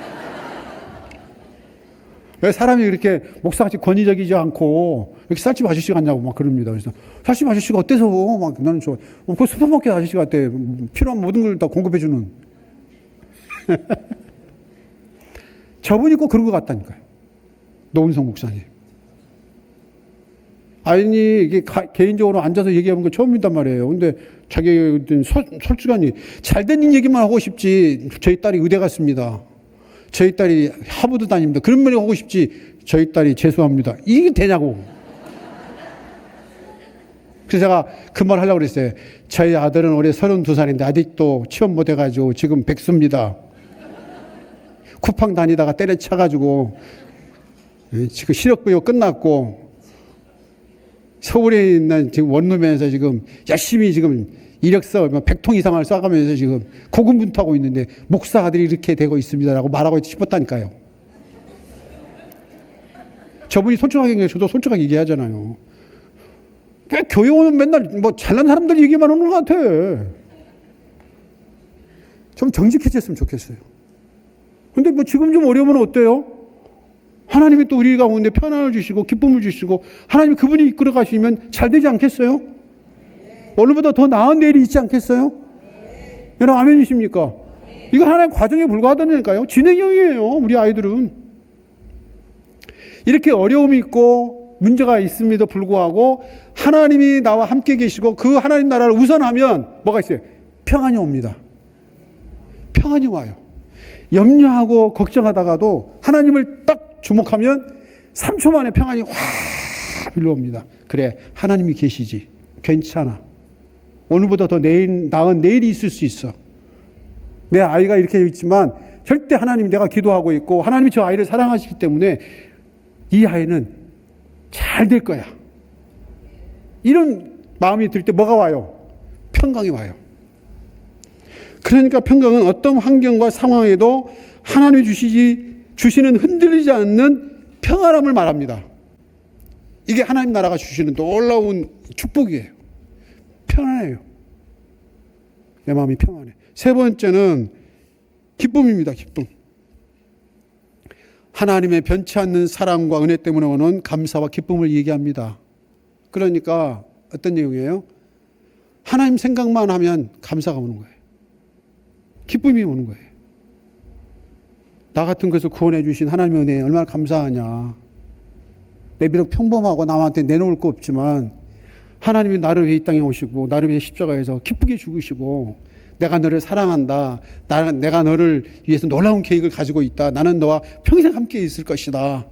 왜 사람이 이렇게 목사같이 권위적이지 않고 이렇게 쌀집 아저씨 같냐고 막 그럽니다. 그래서 쌀집 아저씨가 어때서 막 나는 좋아. 그 슈퍼마켓 아저씨 같대. 필요한 모든 걸 다 공급해주는. 저분이 꼭 그런 것 같다니까요. 노은성 목사님. 아니, 이게 개인적으로 앉아서 얘기하는 거 처음이단 말이에요. 근데 자기 솔직하니 잘된 얘기만 하고 싶지. 저희 딸이 의대 갔습니다. 저희 딸이 하버드 다닙니다. 그런 말이 하고 싶지. 저희 딸이 재수합니다. 이게 되냐고. 그래서 제가 그 말 하려고 그랬어요. 저희 아들은 올해 32살인데 아직도 취업 못 해가지고 지금 백수입니다. 쿠팡 다니다가 때려쳐가지고 지금 실업급여 끝났고 서울에 있는 지금 원룸에서 지금 열심히 지금 이력서 100통 이상을 써가면서 지금 고군분투하고 있는데 목사 아들이 이렇게 되고 있습니다라고 말하고 싶었다니까요. 저분이 솔직하게 얘기해요. 저도 솔직하게 얘기하잖아요. 교회 오면 맨날 뭐 잘난 사람들 얘기만 하는 것 같아. 좀 정직해졌으면 좋겠어요. 근데 뭐 지금 좀 어려우면 어때요? 하나님이 또 우리 가운데 편안을 주시고 기쁨을 주시고 하나님이 그분이 이끌어 가시면 잘 되지 않겠어요? 오늘보다 더 나은 내일이 있지 않겠어요? 여러분 아멘이십니까? 이거 하나의 과정에 불과하다니까요. 진행형이에요. 우리 아이들은. 이렇게 어려움이 있고 문제가 있음에도 불구하고 하나님이 나와 함께 계시고 그 하나님 나라를 우선하면 뭐가 있어요? 평안이 옵니다. 평안이 와요. 염려하고 걱정하다가도 하나님을 딱 주목하면 3초 만에 평안이 확 밀려옵니다. 그래, 하나님이 계시지. 괜찮아. 오늘보다 더 나은 내일이 있을 수 있어. 내 아이가 이렇게 있지만 절대 하나님 내가 기도하고 있고 하나님이 저 아이를 사랑하시기 때문에 이 아이는 잘 될 거야. 이런 마음이 들 때 뭐가 와요? 평강이 와요. 그러니까 평강은 어떤 환경과 상황에도 하나님이 주시는 흔들리지 않는 평안함을 말합니다. 이게 하나님 나라가 주시는 놀라운 축복이에요. 편안해요. 내 마음이 평안해. 세 번째는 기쁨입니다. 기쁨. 하나님의 변치 않는 사랑과 은혜 때문에 오는 감사와 기쁨을 얘기합니다. 그러니까 어떤 내용이에요? 하나님 생각만 하면 감사가 오는 거예요. 기쁨이 오는 거예요. 나 같은 것을 구원해 주신 하나님의 은혜에 얼마나 감사하냐. 내 비록 평범하고 남한테 내놓을 거 없지만 하나님이 나를 위해 이 땅에 오시고 나를 위해 십자가에서 기쁘게 죽으시고 내가 너를 사랑한다. 내가 너를 위해서 놀라운 계획을 가지고 있다. 나는 너와 평생 함께 있을 것이다.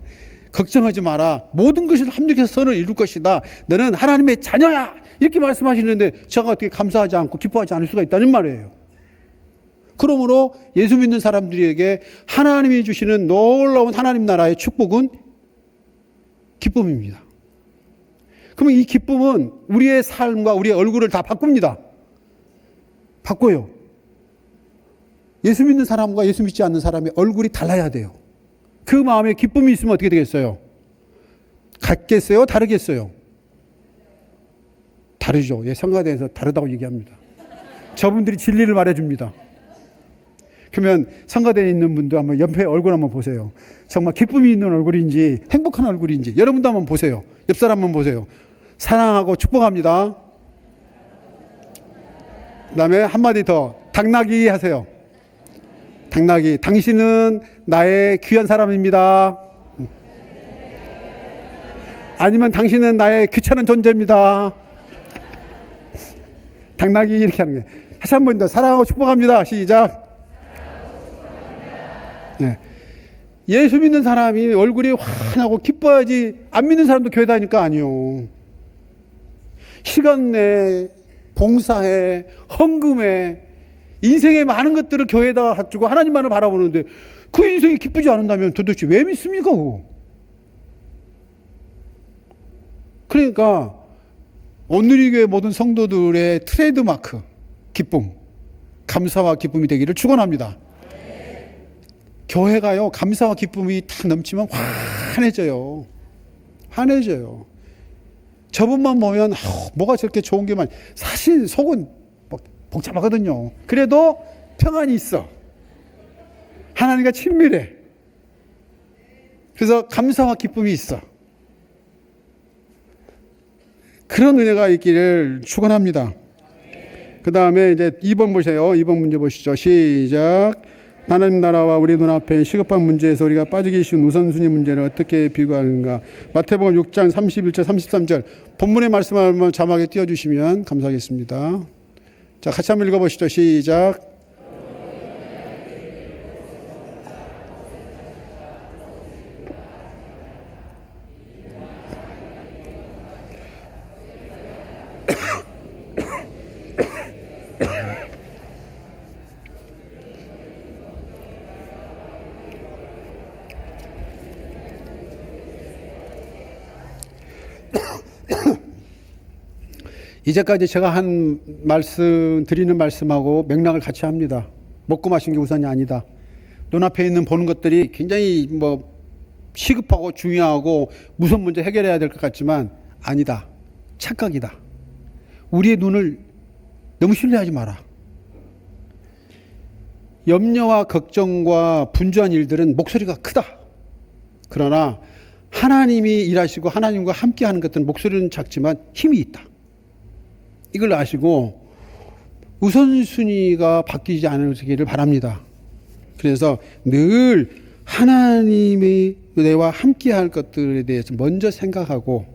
걱정하지 마라. 모든 것을 합력해서 선을 이룰 것이다. 너는 하나님의 자녀야. 이렇게 말씀하시는데 제가 어떻게 감사하지 않고 기뻐하지 않을 수가 있다는 말이에요. 그러므로 예수 믿는 사람들에게 하나님이 주시는 놀라운 하나님 나라의 축복은 기쁨입니다. 그러면 이 기쁨은 우리의 삶과 우리의 얼굴을 다 바꿉니다. 바꿔요. 예수 믿는 사람과 예수 믿지 않는 사람의 얼굴이 달라야 돼요. 그 마음에 기쁨이 있으면 어떻게 되겠어요? 같겠어요? 다르겠어요? 다르죠. 예, 성가대에서 다르다고 얘기합니다. 저분들이 진리를 말해줍니다. 그러면 성가대에 있는 분도 한번 옆에 얼굴 한번 보세요. 정말 기쁨이 있는 얼굴인지 행복한 얼굴인지 여러분도 한번 보세요. 옆 사람 한번 보세요. 사랑하고 축복합니다. 그 다음에 한마디 더 당나귀 하세요. 당나귀. 당신은 나의 귀한 사람입니다. 아니면 당신은 나의 귀찮은 존재입니다. 당나귀 이렇게 하는 거예요. 다시 한 번 더 사랑하고 축복합니다. 시작. 네. 예수 믿는 사람이 얼굴이 환하고 기뻐야지 안 믿는 사람도 교회 다니까 아니요. 시간 내 봉사해 헌금해 인생의 많은 것들을 교회에다가 갖추고 하나님만을 바라보는데 그 인생이 기쁘지 않는다면 도대체 왜 믿습니까? 그거? 그러니까 오늘의 모든 성도들의 트레이드마크 기쁨 감사와 기쁨이 되기를 축원합니다. 교회가요 감사와 기쁨이 다 넘치면 환해져요. 환해져요. 저분만 보면 뭐가 저렇게 좋은 게 많이 사실 속은 복잡하거든요. 그래도 평안이 있어. 하나님과 친밀해. 그래서 감사와 기쁨이 있어. 그런 은혜가 있기를 축원합니다. 그 다음에 이제 2번 보세요. 2번 문제 보시죠. 시작. 하나님 나라와 우리 눈앞에 시급한 문제에서 우리가 빠지기 쉬운 우선순위 문제를 어떻게 비교하는가. 마태복음 6장 31절 33절 본문의 말씀을 한번 자막에 띄워주시면 감사하겠습니다. 자, 같이 한번 읽어보시죠. 시작. 이제까지 제가 한 말씀, 드리는 말씀하고 맥락을 같이 합니다. 먹고 마신 게 우선이 아니다. 눈앞에 있는 보는 것들이 굉장히 시급하고 중요하고 무슨 문제 해결해야 될 것 같지만 아니다. 착각이다. 우리의 눈을 너무 신뢰하지 마라. 염려와 걱정과 분주한 일들은 목소리가 크다. 그러나 하나님이 일하시고 하나님과 함께하는 것들은 목소리는 작지만 힘이 있다. 이걸 아시고 우선순위가 바뀌지 않으시기를 바랍니다. 그래서 늘 하나님이 내와 함께할 것들에 대해서 먼저 생각하고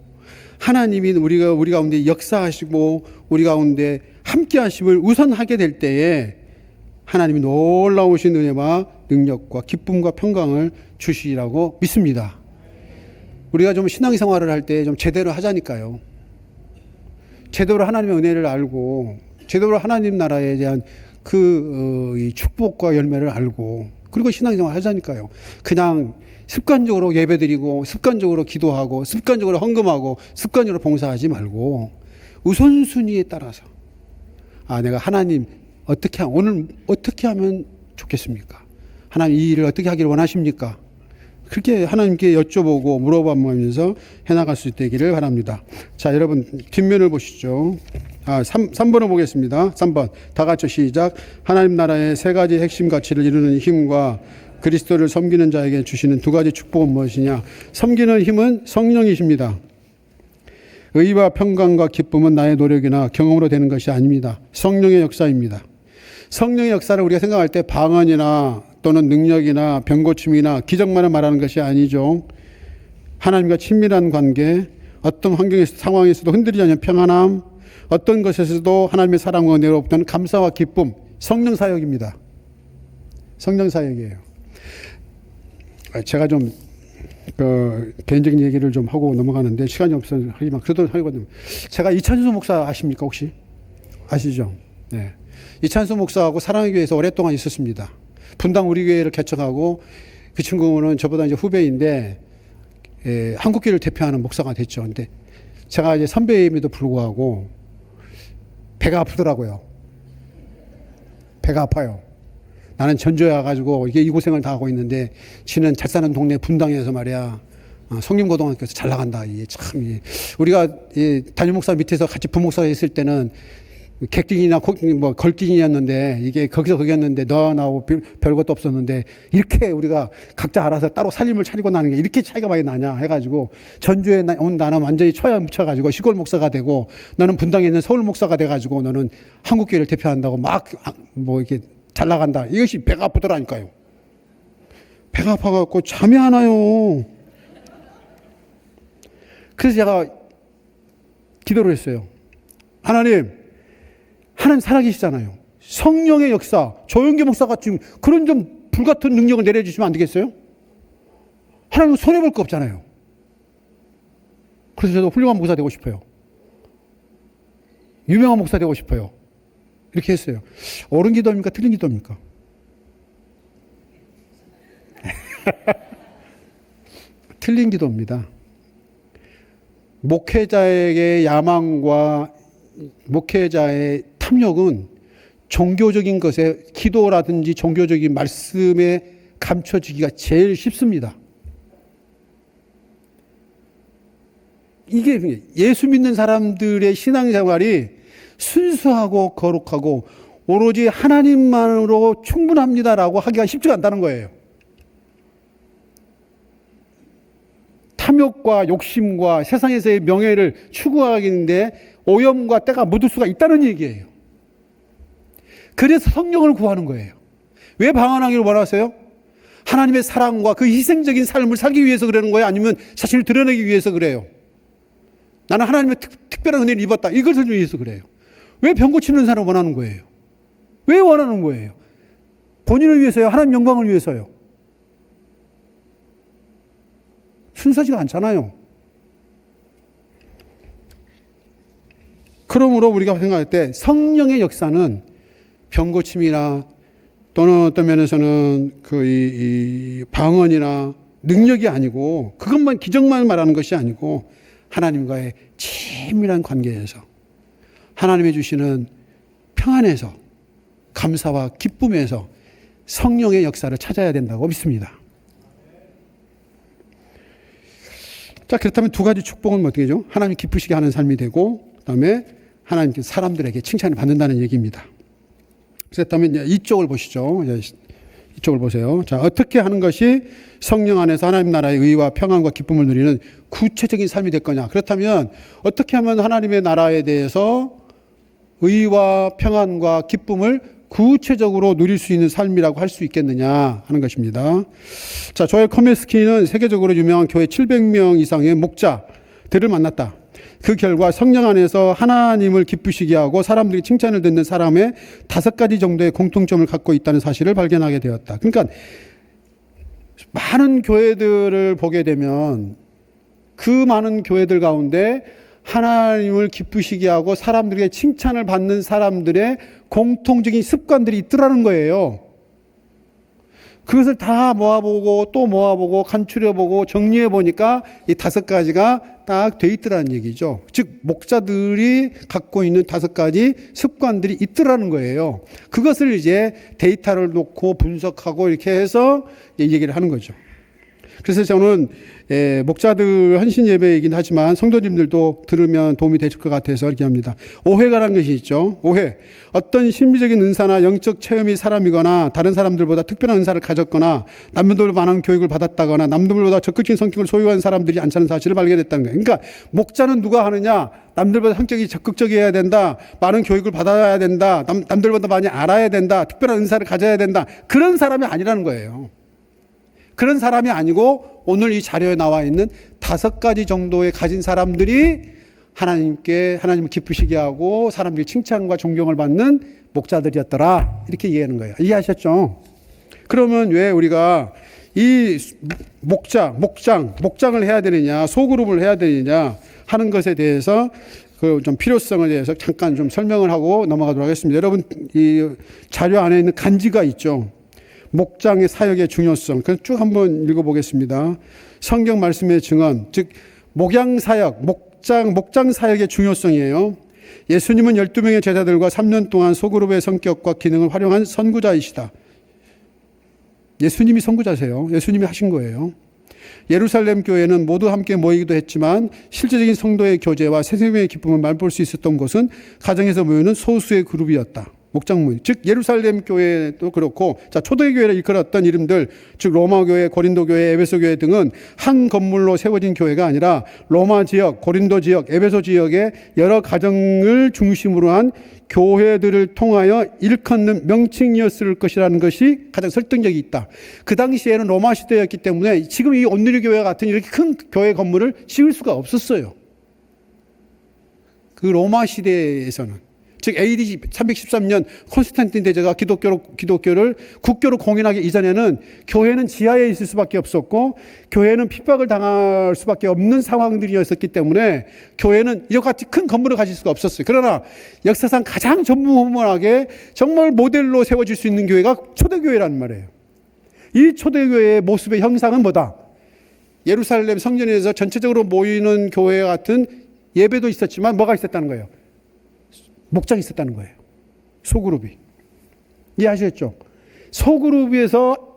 하나님이 우리 가운데 역사하시고 우리 가운데 함께하심을 우선하게 될 때에 하나님이 놀라우신 은혜와 능력과 기쁨과 평강을 주시라고 믿습니다. 우리가 좀 신앙생활을 할 때 좀 제대로 하자니까요. 제대로 하나님의 은혜를 알고 제대로 하나님 나라에 대한 이 축복과 열매를 알고 그리고 신앙생활 하자니까요. 그냥 습관적으로 예배드리고 습관적으로 기도하고 습관적으로 헌금하고 습관적으로 봉사하지 말고 우선순위에 따라서 내가 하나님 오늘 어떻게 하면 좋겠습니까? 하나님 이 일을 어떻게 하기를 원하십니까? 그렇게 하나님께 여쭤보고 물어보면서 해나갈 수 있기를 바랍니다. 자, 여러분 뒷면을 보시죠. 3번을 보겠습니다. 3번 다 같이 시작. 하나님 나라의 세 가지 핵심 가치를 이루는 힘과 그리스도를 섬기는 자에게 주시는 두 가지 축복은 무엇이냐? 섬기는 힘은 성령이십니다. 의와 평강과 기쁨은 나의 노력이나 경험으로 되는 것이 아닙니다. 성령의 역사입니다. 성령의 역사를 우리가 생각할 때 방언이나 또는 능력이나 병고침이나 기적만을 말하는 것이 아니죠. 하나님과 친밀한 관계, 어떤 환경에서 상황에서도 흔들리지 않는 평안함, 어떤 것에서도 하나님의 사랑과 은혜로부터는 감사와 기쁨, 성령 사역입니다. 성령 사역이에요. 제가 좀 개인적인 얘기를 좀 하고 넘어가는데 시간이 없어서 하지만 그래도 하거든요. 제가 이찬수 목사 아십니까 혹시? 아시죠? 네. 이찬수 목사하고 사랑의 교회에서 오랫동안 있었습니다. 분당 우리 교회를 개척하고 그 친구는 저보다 이제 후배인데 한국교회를 대표하는 목사가 됐죠. 근데 제가 이제 선배임에도 불구하고 배가 아프더라고요. 배가 아파요. 나는 전주에 와가지고 이게 이 고생을 다 하고 있는데 지는 잘 사는 동네 분당에서 말이야 성림고등학교에서 잘 나간다. 이게 참 우리가 담임 목사 밑에서 같이 부목사가 있을 때는 객진이나 걸진이었는데 이게 거기였는데 너 나하고 별것도 없었는데 이렇게 우리가 각자 알아서 따로 살림을 차리고 나는 게 이렇게 차이가 많이 나냐 해가지고 전주에 온 나는 완전히 초야 묻혀가지고 시골 목사가 되고 너는 분당에 있는 서울 목사가 돼가지고 너는 한국교회를 대표한다고 막 이렇게 잘 나간다. 이것이 배가 아프더라니까요. 배가 아파갖고 잠이 안 와요. 그래서 제가 기도를 했어요. 하나님 살아계시잖아요. 성령의 역사, 조영기 목사가 지금 그런 좀 불같은 능력을 내려주시면 안 되겠어요? 하나님은 손해볼 거 없잖아요. 그래서 저도 훌륭한 목사 되고 싶어요. 유명한 목사 되고 싶어요. 이렇게 했어요. 옳은 기도입니까? 틀린 기도입니까? 틀린 기도입니다. 목회자에게 야망과 목회자의 탐욕은 종교적인 것에 기도라든지 종교적인 말씀에 감춰지기가 제일 쉽습니다. 이게 예수 믿는 사람들의 신앙생활이 순수하고 거룩하고 오로지 하나님만으로 충분합니다라고 하기가 쉽지가 않다는 거예요. 탐욕과 욕심과 세상에서의 명예를 추구하기인데 오염과 때가 묻을 수가 있다는 얘기예요. 그래서 성령을 구하는 거예요. 왜 방언하기를 원하세요? 하나님의 사랑과 그 희생적인 삶을 살기 위해서 그러는 거예요? 아니면 자신을 드러내기 위해서 그래요? 나는 하나님의 특별한 은혜를 입었다. 이것을 위해서 그래요. 왜 병 고치는 사람을 원하는 거예요? 왜 원하는 거예요? 본인을 위해서요? 하나님 영광을 위해서요? 순서지가 않잖아요. 그러므로 우리가 생각할 때 성령의 역사는 병고침이나 또는 어떤 면에서는 이 방언이나 능력이 아니고 그것만 기적만 말하는 것이 아니고 하나님과의 친밀한 관계에서 하나님이 주시는 평안에서 감사와 기쁨에서 성령의 역사를 찾아야 된다고 믿습니다. 자, 그렇다면 두 가지 축복은 어떻게 되죠? 하나님 기쁘시게 하는 삶이 되고 그다음에 하나님께 사람들에게 칭찬을 받는다는 얘기입니다. 그렇다면 이제 이쪽을 보시죠. 이쪽을 보세요. 자, 어떻게 하는 것이 성령 안에서 하나님 나라의 의와 평안과 기쁨을 누리는 구체적인 삶이 될 거냐. 그렇다면 어떻게 하면 하나님의 나라에 대해서 의와 평안과 기쁨을 구체적으로 누릴 수 있는 삶이라고 할 수 있겠느냐 하는 것입니다. 자, 조엘 커메스키는 세계적으로 유명한 교회 700명 이상의 목자들을 만났다. 그 결과 성령 안에서 하나님을 기쁘시게 하고 사람들이 칭찬을 듣는 사람의 5가지 정도의 공통점을 갖고 있다는 사실을 발견하게 되었다. 그러니까 많은 교회들을 보게 되면 그 많은 교회들 가운데 하나님을 기쁘시게 하고 사람들에게 칭찬을 받는 사람들의 공통적인 습관들이 있더라는 거예요. 그것을 다 모아보고 또 모아보고 간추려보고 정리해보니까 이 5가지가 딱 돼 있더라는 얘기죠. 즉 목자들이 갖고 있는 5가지 습관들이 있더라는 거예요. 그것을 이제 데이터를 놓고 분석하고 이렇게 해서 얘기를 하는 거죠. 그래서 저는 목자들 헌신 예배이긴 하지만 성도님들도 들으면 도움이 되실 것 같아서 이렇게 합니다. 오해가라는 것이 있죠. 오해. 어떤 심리적인 은사나 영적 체험이 사람이거나 다른 사람들보다 특별한 은사를 가졌거나 남들보다 많은 교육을 받았다거나 남들보다 적극적인 성격을 소유한 사람들이 않다는 사실을 발견했다는 거예요. 그러니까 목자는 누가 하느냐? 남들보다 성격이 적극적이어야 된다. 많은 교육을 받아야 된다. 남들보다 많이 알아야 된다. 특별한 은사를 가져야 된다. 그런 사람이 아니라는 거예요. 그런 사람이 아니고 오늘 이 자료에 나와 있는 5가지 정도의 가진 사람들이 하나님을 기쁘시게 하고 사람들이 칭찬과 존경을 받는 목자들이었더라. 이렇게 이해하는 거예요. 이해하셨죠? 그러면 왜 우리가 이 목장을 해야 되느냐, 소그룹을 해야 되느냐 하는 것에 대해서 그 좀 필요성에 대해서 잠깐 좀 설명을 하고 넘어가도록 하겠습니다. 여러분 이 자료 안에 있는 간지가 있죠. 목장의 사역의 중요성. 그래서 쭉 한번 읽어보겠습니다. 성경 말씀의 증언, 즉 목양 사역, 목장 사역의 중요성이에요. 예수님은 12명의 제자들과 3년 동안 소그룹의 성격과 기능을 활용한 선구자이시다. 예수님이 선구자세요. 예수님이 하신 거예요. 예루살렘 교회는 모두 함께 모이기도 했지만 실제적인 성도의 교제와 새생명의 기쁨을 맛볼 수 있었던 곳은 가정에서 모이는 소수의 그룹이었다. 목장문, 즉 예루살렘 교회도 그렇고, 자 초대교회를 이끌었던 이름들, 즉 로마 교회, 고린도 교회, 에베소 교회 등은 한 건물로 세워진 교회가 아니라 로마 지역, 고린도 지역, 에베소 지역의 여러 가정을 중심으로 한 교회들을 통하여 일컫는 명칭이었을 것이라는 것이 가장 설득력이 있다. 그 당시에는 로마 시대였기 때문에 지금 이 온누리 교회 같은 이렇게 큰 교회 건물을 지을 수가 없었어요. 그 로마 시대에서는. 즉 AD 313년 콘스탄틴 대제가 기독교를 국교로 공인하기 이전에는 교회는 지하에 있을 수밖에 없었고 교회는 핍박을 당할 수밖에 없는 상황들이었기 때문에 교회는 이와 같이 큰 건물을 가질 수가 없었어요. 그러나 역사상 가장 전무후무하게 정말 모델로 세워질 수 있는 교회가 초대교회라는 말이에요. 이 초대교회의 모습의 형상은 뭐다? 예루살렘 성전에서 전체적으로 모이는 교회 같은 예배도 있었지만 뭐가 있었다는 거예요? 목장이 있었다는 거예요. 소그룹이. 이해하셨죠? 소그룹에서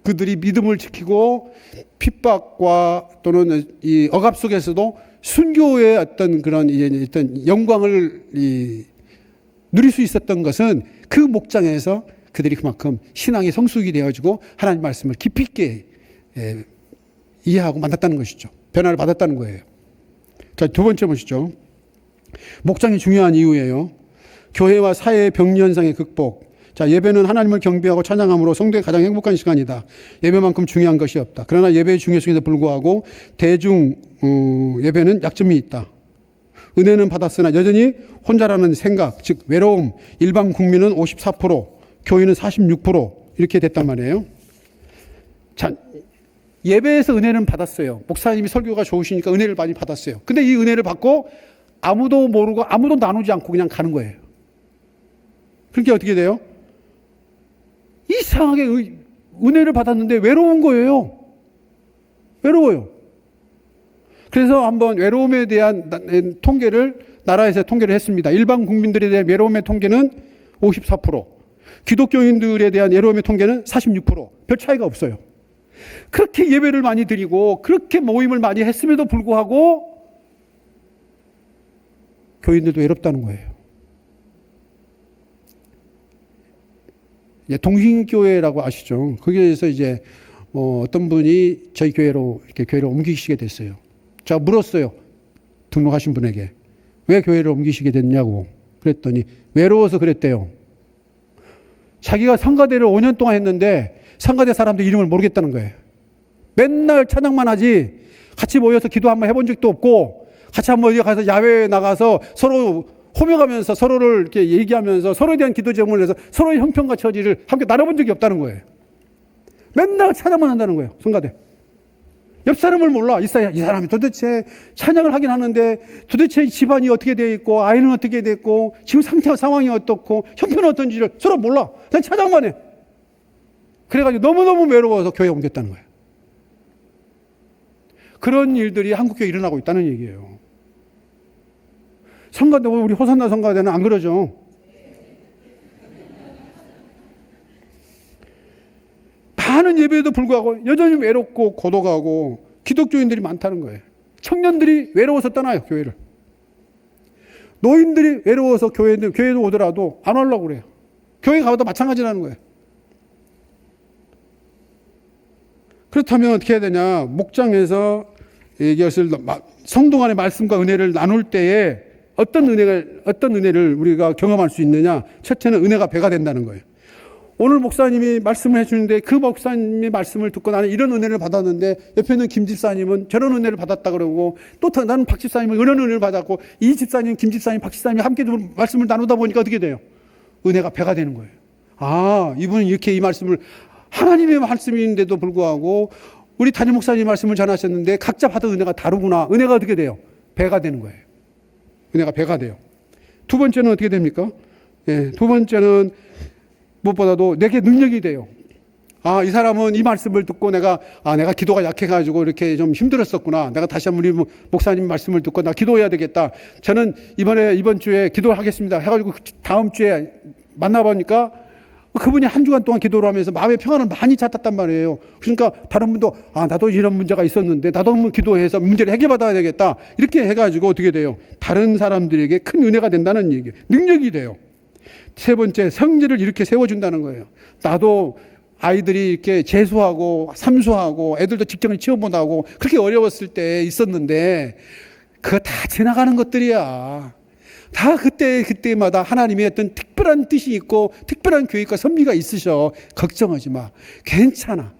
그들이 믿음을 지키고 핍박과 또는 이 억압 속에서도 순교의 어떤 그런 어떤 영광을 누릴 수 있었던 것은 그 목장에서 그들이 그만큼 신앙의 성숙이 되어지고 하나님 말씀을 깊이 있게 이해하고 만났다는 것이죠. 변화를 받았다는 거예요. 자, 2번째 보시죠. 목장이 중요한 이유예요. 교회와 사회의 병리 현상의 극복. 자, 예배는 하나님을 경배하고 찬양함으로 성도의 가장 행복한 시간이다. 예배만큼 중요한 것이 없다. 그러나 예배의 중요성에도 불구하고 대중 예배는 약점이 있다. 은혜는 받았으나 여전히 혼자라는 생각, 즉 외로움. 일반 국민은 54%, 교인은 46% 이렇게 됐단 말이에요. 자, 예배에서 은혜는 받았어요. 목사님이 설교가 좋으시니까 은혜를 많이 받았어요. 근데 이 은혜를 받고 아무도 모르고 아무도 나누지 않고 그냥 가는 거예요. 그러니까 어떻게 돼요? 이상하게 은혜를 받았는데 외로운 거예요. 외로워요. 그래서 한번 외로움에 대한 통계를 나라에서 통계를 했습니다. 일반 국민들에 대한 외로움의 통계는 54%, 기독교인들에 대한 외로움의 통계는 46%. 별 차이가 없어요. 그렇게 예배를 많이 드리고 그렇게 모임을 많이 했음에도 불구하고 교인들도 외롭다는 거예요. 동신교회라고 아시죠? 거기에서 이제 어떤 분이 저희 교회로 이렇게 교회를 옮기시게 됐어요. 제가 물었어요. 등록하신 분에게 왜 교회를 옮기시게 됐냐고 그랬더니 외로워서 그랬대요. 자기가 성가대를 5년 동안 했는데 성가대 사람들 이름을 모르겠다는 거예요. 맨날 찬양만 하지 같이 모여서 기도 한번 해본 적도 없고 같이 한번 어디 가서 야외에 나가서 서로 호명하면서 서로를 이렇게 얘기하면서 서로에 대한 기도 제목을 내서 서로의 형편과 처지를 함께 나눠본 적이 없다는 거예요. 맨날 찬양만 한다는 거예요. 성가대. 옆 사람을 몰라. 이 사람이 도대체 찬양을 하긴 하는데 도대체 집안이 어떻게 되어 있고 아이는 어떻게 됐고 지금 상황이 어떻고 형편은 어떤지를 서로 몰라. 그냥 찬양만 해. 그래가지고 너무너무 외로워서 교회에 옮겼다는 거예요. 그런 일들이 한국교회에 일어나고 있다는 얘기예요. 성가대, 우리 호산나 성가대는 안 그러죠. 많은 예배에도 불구하고 여전히 외롭고 고독하고 기독교인들이 많다는 거예요. 청년들이 외로워서 떠나요, 교회를. 노인들이 외로워서 교회도 오더라도 안 오려고 그래요. 교회 가봐도 마찬가지라는 거예요. 그렇다면 어떻게 해야 되냐? 목장에서 이것을 성도 간의 말씀과 은혜를 나눌 때에 어떤 은혜를 우리가 경험할 수 있느냐? 첫째는 은혜가 배가 된다는 거예요. 오늘 목사님이 말씀을 해주는데 그 목사님의 말씀을 듣고 나는 이런 은혜를 받았는데 옆에 있는 김 집사님은 저런 은혜를 받았다 그러고 또 나는 박 집사님은 이런 은혜를 받았고 이 집사님, 김 집사님, 박 집사님이 함께 말씀을 나누다 보니까 어떻게 돼요? 은혜가 배가 되는 거예요. 아, 이분은 이렇게 이 말씀을 하나님의 말씀인데도 불구하고 우리 담임 목사님 말씀을 전하셨는데 각자 받은 은혜가 다르구나. 은혜가 어떻게 돼요? 배가 되는 거예요. 은혜가 배가 돼요. 두 번째는 어떻게 됩니까? 두 번째는 무엇보다도 내게 능력이 돼요. 아, 이 사람은 이 말씀을 듣고 내가 기도가 약해가지고 이렇게 좀 힘들었었구나. 내가 다시 한번 우리 목사님 말씀을 듣고 나 기도해야 되겠다. 저는 이번 주에 기도하겠습니다. 해가지고 다음 주에 만나보니까 그분이 한 주간 동안 기도를 하면서 마음의 평안을 많이 찾았단 말이에요. 그러니까 다른 분도 나도 이런 문제가 있었는데 나도 한번 기도해서 문제를 해결받아야 되겠다. 이렇게 해가지고 어떻게 돼요? 다른 사람들에게 큰 은혜가 된다는 얘기예요. 능력이 돼요. 세 번째, 성질을 이렇게 세워준다는 거예요. 나도 아이들이 이렇게 재수하고 삼수하고 애들도 직장을 취업 못하고 그렇게 어려웠을 때 있었는데 그거 다 지나가는 것들이야. 다 그때마다 하나님의 어떤 특별한 뜻이 있고 특별한 계획과 섭리가 있으셔. 걱정하지 마. 괜찮아.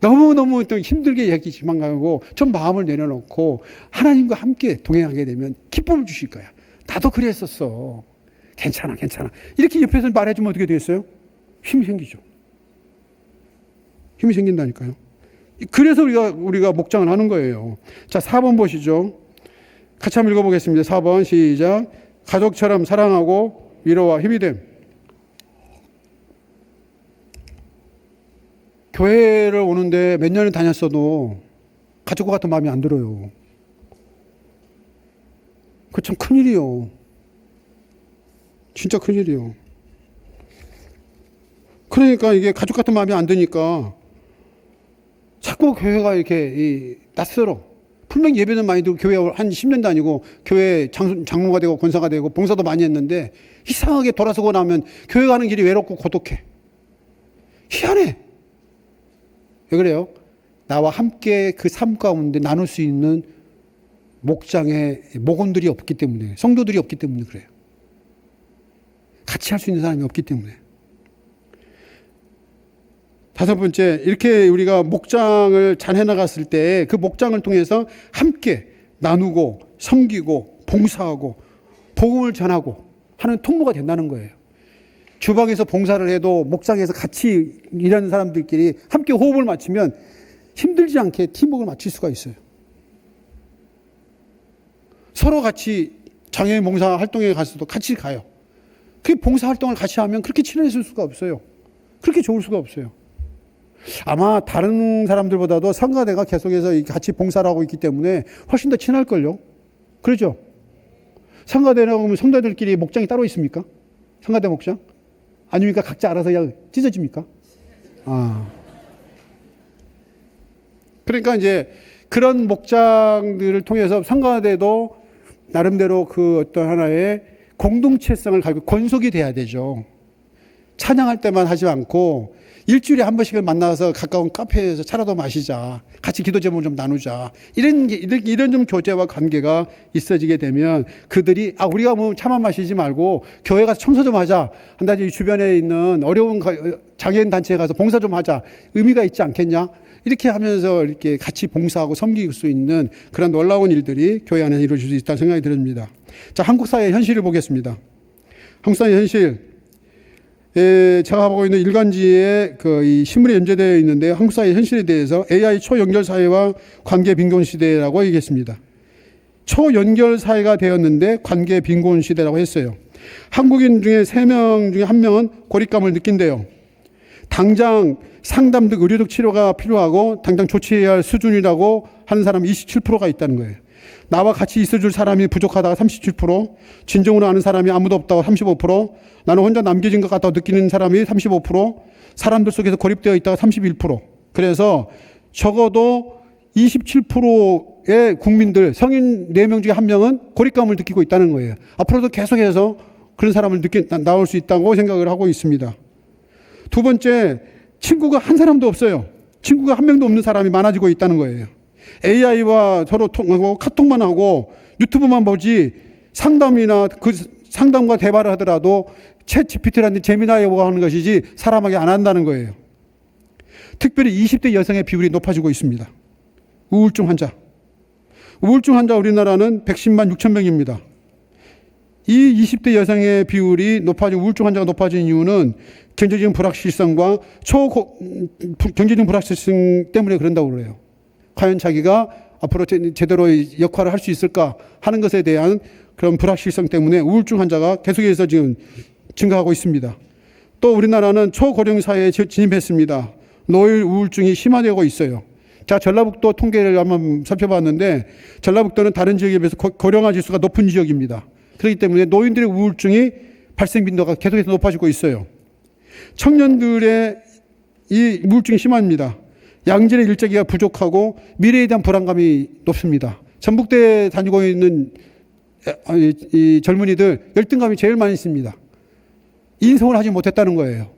너무너무 또 힘들게 여기지만 가고 좀 마음을 내려놓고 하나님과 함께 동행하게 되면 기쁨을 주실 거야. 나도 그랬었어. 괜찮아. 이렇게 옆에서 말해주면 어떻게 되겠어요? 힘이 생기죠. 힘이 생긴다니까요. 그래서 우리가 목장을 하는 거예요. 자, 4번 보시죠. 같이 한번 읽어보겠습니다. 4번 시작. 가족처럼 사랑하고 위로와 힘이 됨. 교회를 오는데 몇 년을 다녔어도 가족과 같은 마음이 안 들어요. 그거 참 큰일이요. 진짜 큰일이요. 그러니까 이게 가족 같은 마음이 안 드니까 자꾸 교회가 이렇게 낯설어. 분명히 예배는 많이 들고 교회 한 10년 다니고 교회 장로가 되고 권사가 되고 봉사도 많이 했는데 이상하게 돌아서고 나면 교회 가는 길이 외롭고 고독해. 희한해. 왜 그래요? 나와 함께 그 삶 가운데 나눌 수 있는 목장에 목원들이 없기 때문에, 성도들이 없기 때문에 그래요. 같이 할 수 있는 사람이 없기 때문에. 다섯 번째, 이렇게 우리가 목장을 잘 해나갔을 때 그 목장을 통해서 함께 나누고 섬기고 봉사하고 복음을 전하고 하는 통로가 된다는 거예요. 주방에서 봉사를 해도 목장에서 같이 일하는 사람들끼리 함께 호흡을 맞추면 힘들지 않게 팀워크를 맞출 수가 있어요. 서로 같이 장애인 봉사 활동에 가서도 같이 가요. 그 봉사 활동을 같이 하면 그렇게 친해질 수가 없어요. 그렇게 좋을 수가 없어요. 아마 다른 사람들보다도 성가대가 계속해서 같이 봉사를 하고 있기 때문에 훨씬 더 친할걸요. 그렇죠? 성가대라고 하면 성도들끼리 목장이 따로 있습니까? 성가대 목장? 아니니까 각자 알아서 그냥 찢어집니까? 그러니까 이제 그런 목장들을 통해서 성가대도 나름대로 그 어떤 하나의 공동체성을 가지고 권속이 돼야 되죠. 찬양할 때만 하지 않고 일주일에 한 번씩을 만나서 가까운 카페에서 차라도 마시자. 같이 기도 제목을 좀 나누자. 이런 좀 교제와 관계가 있어지게 되면 그들이 우리가 뭐 차만 마시지 말고 교회 가서 청소 좀 하자. 한 가지 주변에 있는 어려운 장애인 단체에 가서 봉사 좀 하자. 의미가 있지 않겠냐? 이렇게 하면서 이렇게 같이 봉사하고 섬길 수 있는 그런 놀라운 일들이 교회 안에서 이루어질 수 있다는 생각이 듭니다. 자, 한국 사회의 현실을 보겠습니다. 한국 사회의 현실. 제가 보고 있는 일간지에 이 신문에 연재되어 있는데요. 한국 사회 현실에 대해서 AI 초연결 사회와 관계 빈곤 시대라고 얘기했습니다. 초연결 사회가 되었는데 관계 빈곤 시대라고 했어요. 한국인 중에 3명 중에 1명은 고립감을 느낀대요. 당장 상담 등 의료적 치료가 필요하고 당장 조치해야 할 수준이라고 하는 사람이 27%가 있다는 거예요. 나와 같이 있어줄 사람이 부족하다가 37%, 진정으로 아는 사람이 아무도 없다고 35%, 나는 혼자 남겨진 것 같다고 느끼는 사람이 35%, 사람들 속에서 고립되어 있다가 31%. 그래서 적어도 27%의 국민들, 성인 4명 중에 1명은 고립감을 느끼고 있다는 거예요. 앞으로도 계속해서 그런 사람을 나올 수 있다고 생각을 하고 있습니다. 두 번째, 친구가 한 사람도 없어요. 친구가 한 명도 없는 사람이 많아지고 있다는 거예요. AI와 서로 통하고 카톡만 하고 유튜브만 보지 상담이나 그 상담과 대화를 하더라도 챗 GPT라는 제미나이라고 하는 것이지 사람에게 안 한다는 거예요. 특별히 20대 여성의 비율이 높아지고 있습니다. 우울증 환자. 우울증 환자 우리나라는 110만 6천 명입니다. 이 20대 여성의 비율이 우울증 환자가 높아진 이유는 경제적인 불확실성과 경제적인 불확실성 때문에 그런다고 그래요. 과연 자기가 앞으로 제대로 역할을 할 수 있을까 하는 것에 대한 그런 불확실성 때문에 우울증 환자가 계속해서 지금 증가하고 있습니다. 또 우리나라는 초고령 사회에 진입했습니다. 노인 우울증이 심화되고 있어요. 제가 전라북도 통계를 한번 살펴봤는데 전라북도는 다른 지역에 비해서 고령화 지수가 높은 지역입니다. 그렇기 때문에 노인들의 우울증이 발생 빈도가 계속해서 높아지고 있어요. 청년들의 이 우울증이 심합니다. 양질의 일자리가 부족하고 미래에 대한 불안감이 높습니다. 전북대에 다니고 있는 이 젊은이들 열등감이 제일 많이 있습니다. 인성을 하지 못했다는 거예요.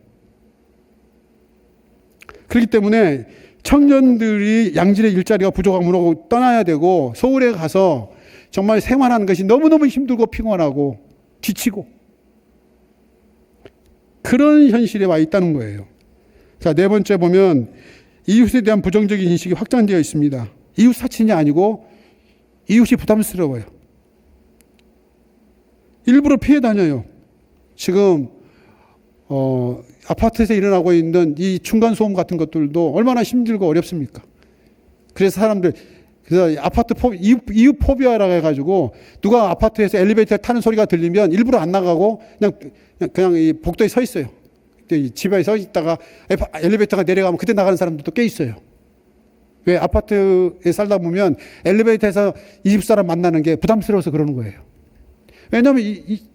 그렇기 때문에 청년들이 양질의 일자리가 부족함으로 떠나야 되고 서울에 가서 정말 생활하는 것이 너무너무 힘들고 피곤하고 지치고 그런 현실에 와 있다는 거예요. 자, 네 번째 보면 이웃에 대한 부정적인 인식이 확장되어 있습니다. 이웃 사친이 아니고 이웃이 부담스러워요. 일부러 피해 다녀요. 지금 아파트에서 일어나고 있는 이 층간소음 같은 것들도 얼마나 힘들고 어렵습니까? 그래서 아파트 이웃 포비아라고 해가지고 누가 아파트에서 엘리베이터 타는 소리가 들리면 일부러 안 나가고 그냥 이 복도에 서 있어요. 집에 서 있다가 엘리베이터가 내려가면 그때 나가는 사람들도 꽤 있어요. 왜? 아파트에 살다 보면 엘리베이터에서 이 집 사람 만나는 게 부담스러워서 그러는 거예요. 왜냐하면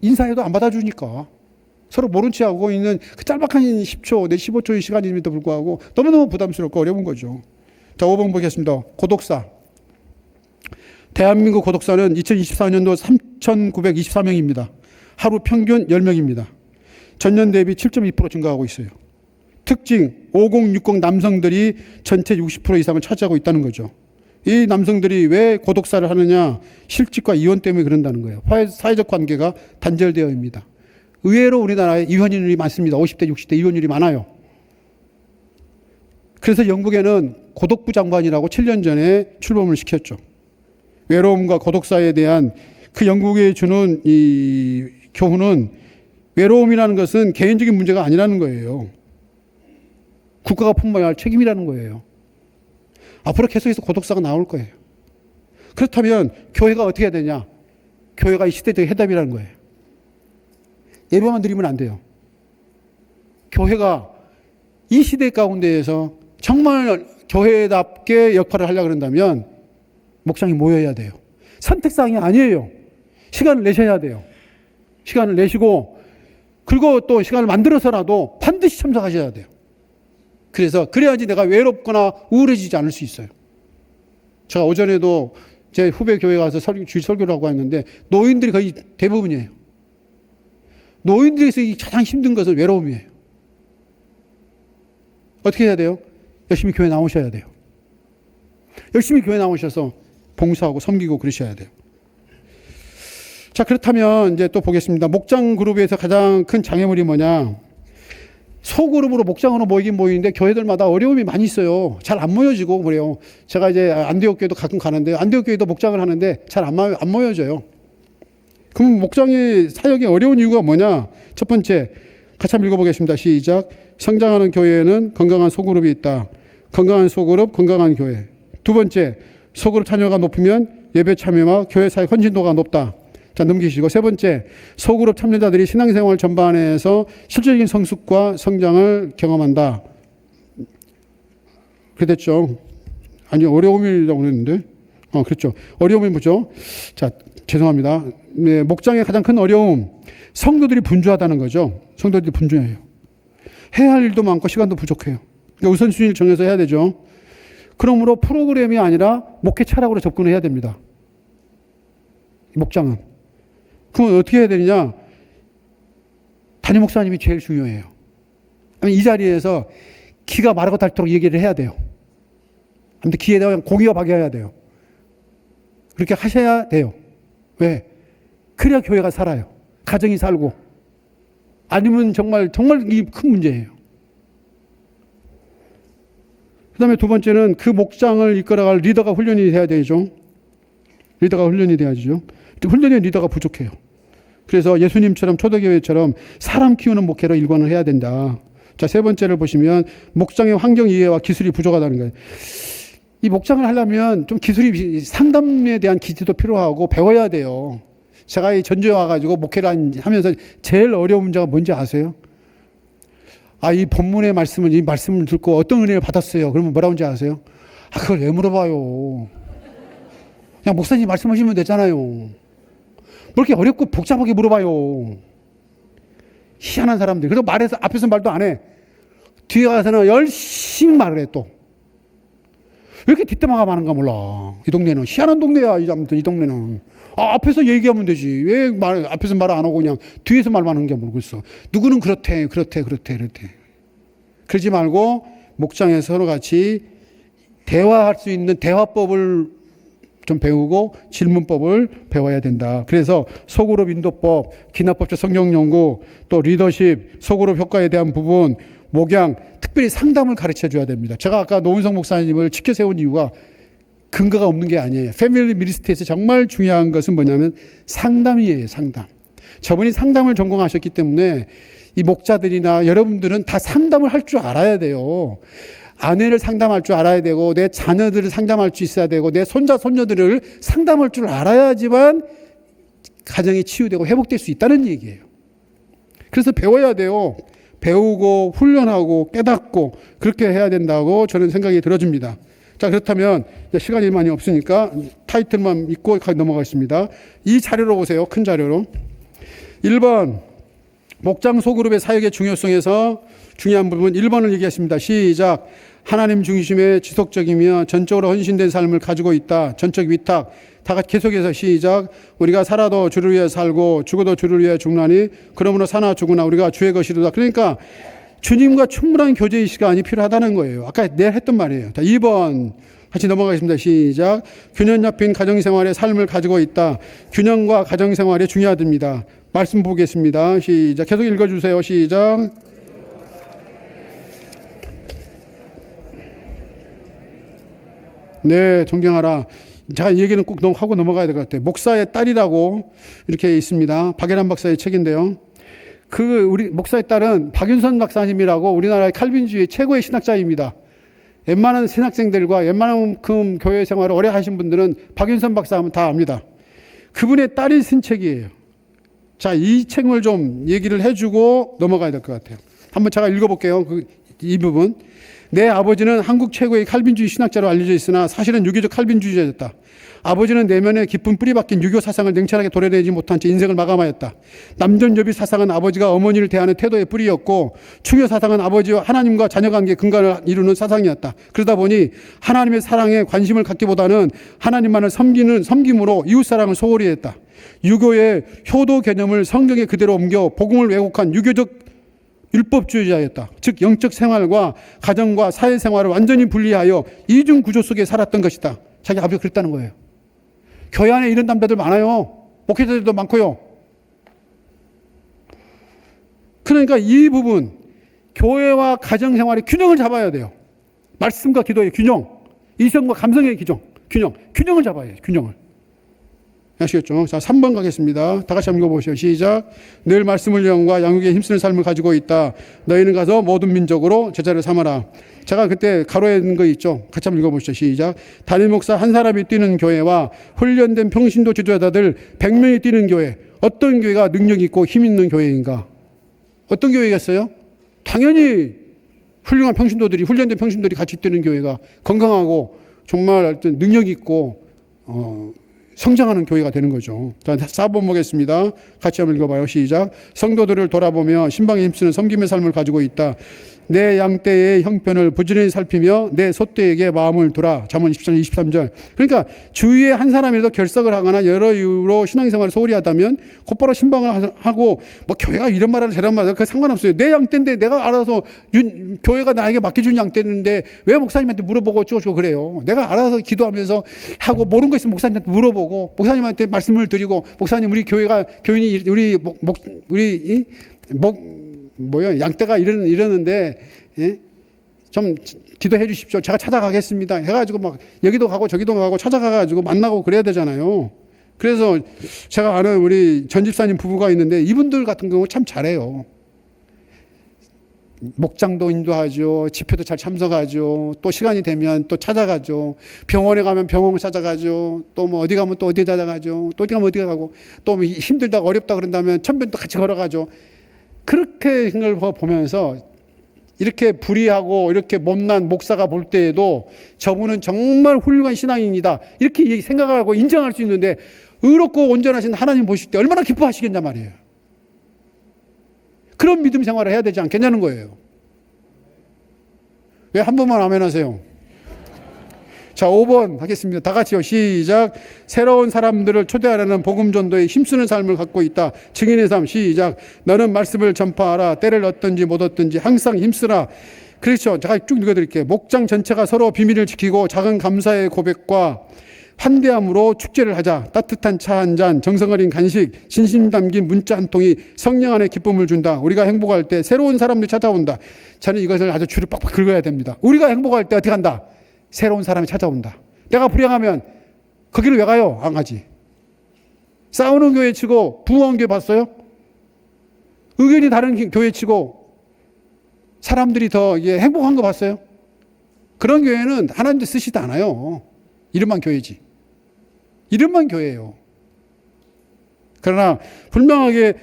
인사해도 안 받아주니까. 서로 모른 체 하고 있는 그 짤막한 10초, 내 15초의 시간임에도 불구하고 너무너무 부담스럽고 어려운 거죠. 자, 5번 보겠습니다. 고독사. 대한민국 고독사는 2024년도 3,924명입니다. 하루 평균 10명입니다. 전년 대비 7.2% 증가하고 있어요. 특징, 5060 남성들이 전체 60% 이상을 차지하고 있다는 거죠. 이 남성들이 왜 고독사를 하느냐? 실직과 이혼 때문에 그런다는 거예요. 사회적 관계가 단절되어입니다. 의외로 우리나라에 이혼율이 많습니다. 50대, 60대 이혼율이 많아요. 그래서 영국에는 고독부 장관이라고 7년 전에 출범을 시켰죠. 외로움과 고독사에 대한 그 영국에 주는 이 교훈은 외로움이라는 것은 개인적인 문제가 아니라는 거예요. 국가가 품어야 할 책임이라는 거예요. 앞으로 계속해서 고독사가 나올 거예요. 그렇다면 교회가 어떻게 해야 되냐? 교회가 이 시대의 해답이라는 거예요. 예배만 드리면 안 돼요. 교회가 이 시대 가운데에서 정말 교회답게 역할을 하려고 그런다면 목장이 모여야 돼요. 선택사항이 아니에요. 시간을 내셔야 돼요. 시간을 내시고 그리고 또 시간을 만들어서라도 반드시 참석하셔야 돼요. 그래야지 내가 외롭거나 우울해지지 않을 수 있어요. 제가 오전에도 제 후배 교회 가서 주일 설교를 하고 왔는데 노인들이 거의 대부분이에요. 노인들에서 가장 힘든 것은 외로움이에요. 어떻게 해야 돼요? 열심히 교회 나오셔야 돼요. 열심히 교회 나오셔서 봉사하고 섬기고 그러셔야 돼요. 자, 그렇다면 이제 또 보겠습니다. 목장 그룹에서 가장 큰 장애물이 뭐냐? 소그룹으로 목장으로 모이긴 모이는데 교회들마다 어려움이 많이 있어요. 잘 안 모여지고 그래요. 제가 이제 안디옥 교회도 가끔 가는데 안디옥 교회도 목장을 하는데 잘 안 모여져요. 그럼 목장의 사역이 어려운 이유가 뭐냐? 첫 번째, 같이 한번 읽어보겠습니다. 시작. 성장하는 교회에는 건강한 소그룹이 있다. 건강한 소그룹, 건강한 교회. 두 번째, 소그룹 참여가 높으면 예배 참여와 교회 사역 헌신도가 높다. 자, 넘기시고. 세 번째, 소그룹 참여자들이 신앙생활 전반에서 실질적인 성숙과 성장을 경험한다. 그래 됐죠? 아니, 어려움이라고 그랬는데. 그렇죠. 어려움이 뭐죠? 자, 죄송합니다. 네, 목장의 가장 큰 어려움, 성도들이 분주하다는 거죠. 성도들이 분주해요. 해야 할 일도 많고 시간도 부족해요. 그러니까 우선순위를 정해서 해야 되죠. 그러므로 프로그램이 아니라 목회 철학으로 접근을 해야 됩니다. 목장은. 그럼 어떻게 해야 되느냐? 담임 목사님이 제일 중요해요. 이 자리에서 기가 마르고 닳도록 얘기를 해야 돼요. 아무튼 기에 대한 공의와 박여야 돼요. 그렇게 하셔야 돼요. 왜? 그래야 교회가 살아요. 가정이 살고. 아니면 정말 이 큰 문제예요. 그 다음에 두 번째는 그 목장을 이끌어갈 리더가 훈련이 돼야 되죠. 리더가 훈련이 돼야죠. 훈련의 리더가 부족해요. 그래서 예수님처럼 초대교회처럼 사람 키우는 목회로 일관을 해야 된다. 자, 세 번째를 보시면 목장의 환경 이해와 기술이 부족하다는 거예요. 이 목장을 하려면 좀 기술이, 상담에 대한 기지도 필요하고 배워야 돼요. 제가 이 전주에 와가지고 목회를 하면서 제일 어려운 문제가 뭔지 아세요? 이 본문의 말씀을, 이 말씀을 듣고 어떤 은혜를 받았어요. 그러면 뭐라고 하는지 아세요? 그걸 왜 물어봐요? 그냥 목사님 말씀하시면 되잖아요. 뭐 이렇게 어렵고 복잡하게 물어봐요. 희한한 사람들. 그래서 앞에서 말도 안 해. 뒤에 가서는 열심히 말을 해, 또. 왜 이렇게 뒷담화가 많은가 몰라. 이 동네는. 희한한 동네야, 아무튼 이 동네는. 앞에서 얘기하면 되지. 왜 앞에서 말 안 하고 그냥 뒤에서 말만 하는 게 모르겠어. 누구는 그렇대. 그러지 말고 목장에서 서로 같이 대화할 수 있는 대화법을 좀 배우고 질문법을 배워야 된다. 그래서 소그룹 인도법, 기납법적 성경 연구, 또 리더십, 소그룹 효과에 대한 부분, 목양, 특별히 상담을 가르쳐 줘야 됩니다. 제가 아까 노은성 목사님을 지켜 세운 이유가 근거가 없는 게 아니에요. 패밀리 미니스트리에서 정말 중요한 것은 뭐냐면 상담이에요. 상담. 저분이 상담을 전공하셨기 때문에 이 목자들이나 여러분들은 다 상담을 할 줄 알아야 돼요. 아내를 상담할 줄 알아야 되고, 내 자녀들을 상담할 수 있어야 되고, 내 손자, 손녀들을 상담할 줄 알아야지만 가정이 치유되고 회복될 수 있다는 얘기예요. 그래서 배워야 돼요. 배우고 훈련하고 깨닫고 그렇게 해야 된다고 저는 생각이 들어집니다. 자, 그렇다면 시간이 많이 없으니까 타이틀만 읽고 넘어가겠습니다. 이 자료로 보세요. 큰 자료로. 1번 목장 소그룹의 사역의 중요성에서 중요한 부분 1번을 얘기했습니다. 시작. 하나님 중심의 지속적이며 전적으로 헌신된 삶을 가지고 있다. 전적 위탁. 다 같이 계속해서 시작. 우리가 살아도 주를 위해 살고 죽어도 주를 위해 죽나니 그러므로 사나 죽으나 우리가 주의 것이로다. 그러니까 주님과 충분한 교제의 시간이 필요하다는 거예요. 아까 내가 했던 말이에요. 자, 2번 같이 넘어가겠습니다. 시작. 균형 잡힌 가정생활의 삶을 가지고 있다. 균형과 가정생활이 중요하답니다. 말씀 보겠습니다. 시작. 계속 읽어주세요. 시작. 네, 존경하라. 제가 이 얘기는 꼭 하고 넘어가야 될 것 같아요. 목사의 딸이라고 이렇게 있습니다. 박예란 박사의 책인데요. 우리 목사의 딸은 박윤선 박사님이라고 우리나라의 칼빈주의 최고의 신학자입니다. 웬만한 신학생들과 웬만한만큼 교회 생활을 오래 하신 분들은 박윤선 박사 하면 다 압니다. 그분의 딸이 쓴 책이에요. 자, 이 책을 좀 얘기를 해주고 넘어가야 될 것 같아요. 한번 제가 읽어볼게요. 이 부분. 내 아버지는 한국 최고의 칼빈주의 신학자로 알려져 있으나 사실은 유교적 칼빈주의자였다. 아버지는 내면에 깊은 뿌리 박힌 유교 사상을 냉철하게 도려내지 못한 채 인생을 마감하였다. 남존여비 사상은 아버지가 어머니를 대하는 태도의 뿌리였고, 충효 사상은 아버지와 하나님과 자녀 관계의 근간을 이루는 사상이었다. 그러다 보니 하나님의 사랑에 관심을 갖기보다는 하나님만을 섬김으로 이웃사랑을 소홀히 했다. 유교의 효도 개념을 성경에 그대로 옮겨 복음을 왜곡한 유교적 율법주의자였다. 즉 영적 생활과 가정과 사회생활을 완전히 분리하여 이중 구조 속에 살았던 것이다. 자기 아버지가 그랬다는 거예요. 교회 안에 이런 남자들 많아요. 목회자들도 많고요. 그러니까 이 부분, 교회와 가정생활의 균형을 잡아야 돼요. 말씀과 기도의 균형, 이성과 감성의 균형을 잡아야 해요. 균형을. 아시겠죠? 자, 3번 가겠습니다. 다 같이 한번 읽어보시죠. 시작. 늘 말씀을 영과 양육에 힘쓰는 삶을 가지고 있다. 너희는 가서 모든 민족으로 제자를 삼아라. 제가 그때 가로에 있는 거 있죠? 같이 한번 읽어보시죠. 시작. 담임 목사 한 사람이 뛰는 교회와 훈련된 평신도 지도자들 100명이 뛰는 교회. 어떤 교회가 능력 있고 힘 있는 교회인가? 어떤 교회겠어요? 당연히 훌륭한 평신도들이, 훈련된 평신도들이 같이 뛰는 교회가 건강하고 정말 능력 있고 성장하는 교회가 되는 거죠. 자, 4번 보겠습니다. 같이 한번 읽어봐요. 시작. 성도들을 돌아보며 신방에 힘쓰는 섬김의 삶을 가지고 있다. 내 양떼의 형편을 부지런히 살피며 내 소떼에게 마음을 두라. 잠언 27장 23절. 그러니까 주위에 한 사람이라도 결석을 하거나 여러 이유로 신앙생활을 소홀히 하다면 곧바로 신방을 하고 뭐 교회가 이런 말하는 저런 말하는 그 상관없어요. 내 양떼인데 내가 알아서 교회가 나에게 맡겨준 양떼인데 왜 목사님한테 물어보고 어쩌고 그래요. 내가 알아서 기도하면서 하고 모르는 거 있으면 목사님한테 물어보고 목사님한테 말씀을 드리고 목사님 우리 교회가 교인이 우리 양떼가 이러는데, 예? 좀 기도해 주십시오. 제가 찾아가겠습니다. 해가지고 막 여기도 가고 저기도 가고 찾아가가지고 만나고 그래야 되잖아요. 그래서 제가 아는 우리 전 집사님 부부가 있는데 이분들 같은 경우 참 잘해요. 목장도 인도하죠. 집회도 잘 참석하죠. 또 시간이 되면 또 찾아가죠. 병원에 가면 병원 찾아가죠. 또 뭐 어디 가면 또 어디 찾아가죠. 또 어디 가면 어디 가고 또 뭐 힘들다 어렵다 그런다면 천변도 같이 걸어가죠. 그렇게 걸 보면서 이렇게 불의하고 이렇게 못난 목사가 볼 때에도 저분은 정말 훌륭한 신앙인이다. 이렇게 생각하고 인정할 수 있는데 의롭고 온전하신 하나님 보실 때 얼마나 기뻐하시겠냐 말이에요. 그런 믿음 생활을 해야 되지 않겠냐는 거예요. 왜 한 번만 아멘 하세요? 자, 5번 하겠습니다. 다 같이요. 시작. 새로운 사람들을 초대하려는 복음 전도에 힘쓰는 삶을 갖고 있다. 증인의 삶. 시작. 너는 말씀을 전파하라. 때를 얻든지 못 얻든지 항상 힘쓰라. 그렇죠. 제가 쭉 읽어드릴게요. 목장 전체가 서로 비밀을 지키고 작은 감사의 고백과 환대함으로 축제를 하자. 따뜻한 차 한 잔, 정성 어린 간식, 진심 담긴 문자 한 통이 성령 안에 기쁨을 준다. 우리가 행복할 때 새로운 사람들이 찾아온다. 저는 이것을 아주 줄을 빡빡 긁어야 됩니다. 우리가 행복할 때 어떻게 한다? 새로운 사람이 찾아온다. 내가 불행하면 거기를 왜 가요? 안 가지. 싸우는 교회 치고 부흥한 교회 봤어요? 의견이 다른 교회 치고 사람들이 더 행복한 거 봤어요? 그런 교회는 하나님도 쓰시지 않아요. 이름만 교회지. 이름만 교회예요. 그러나 분명하게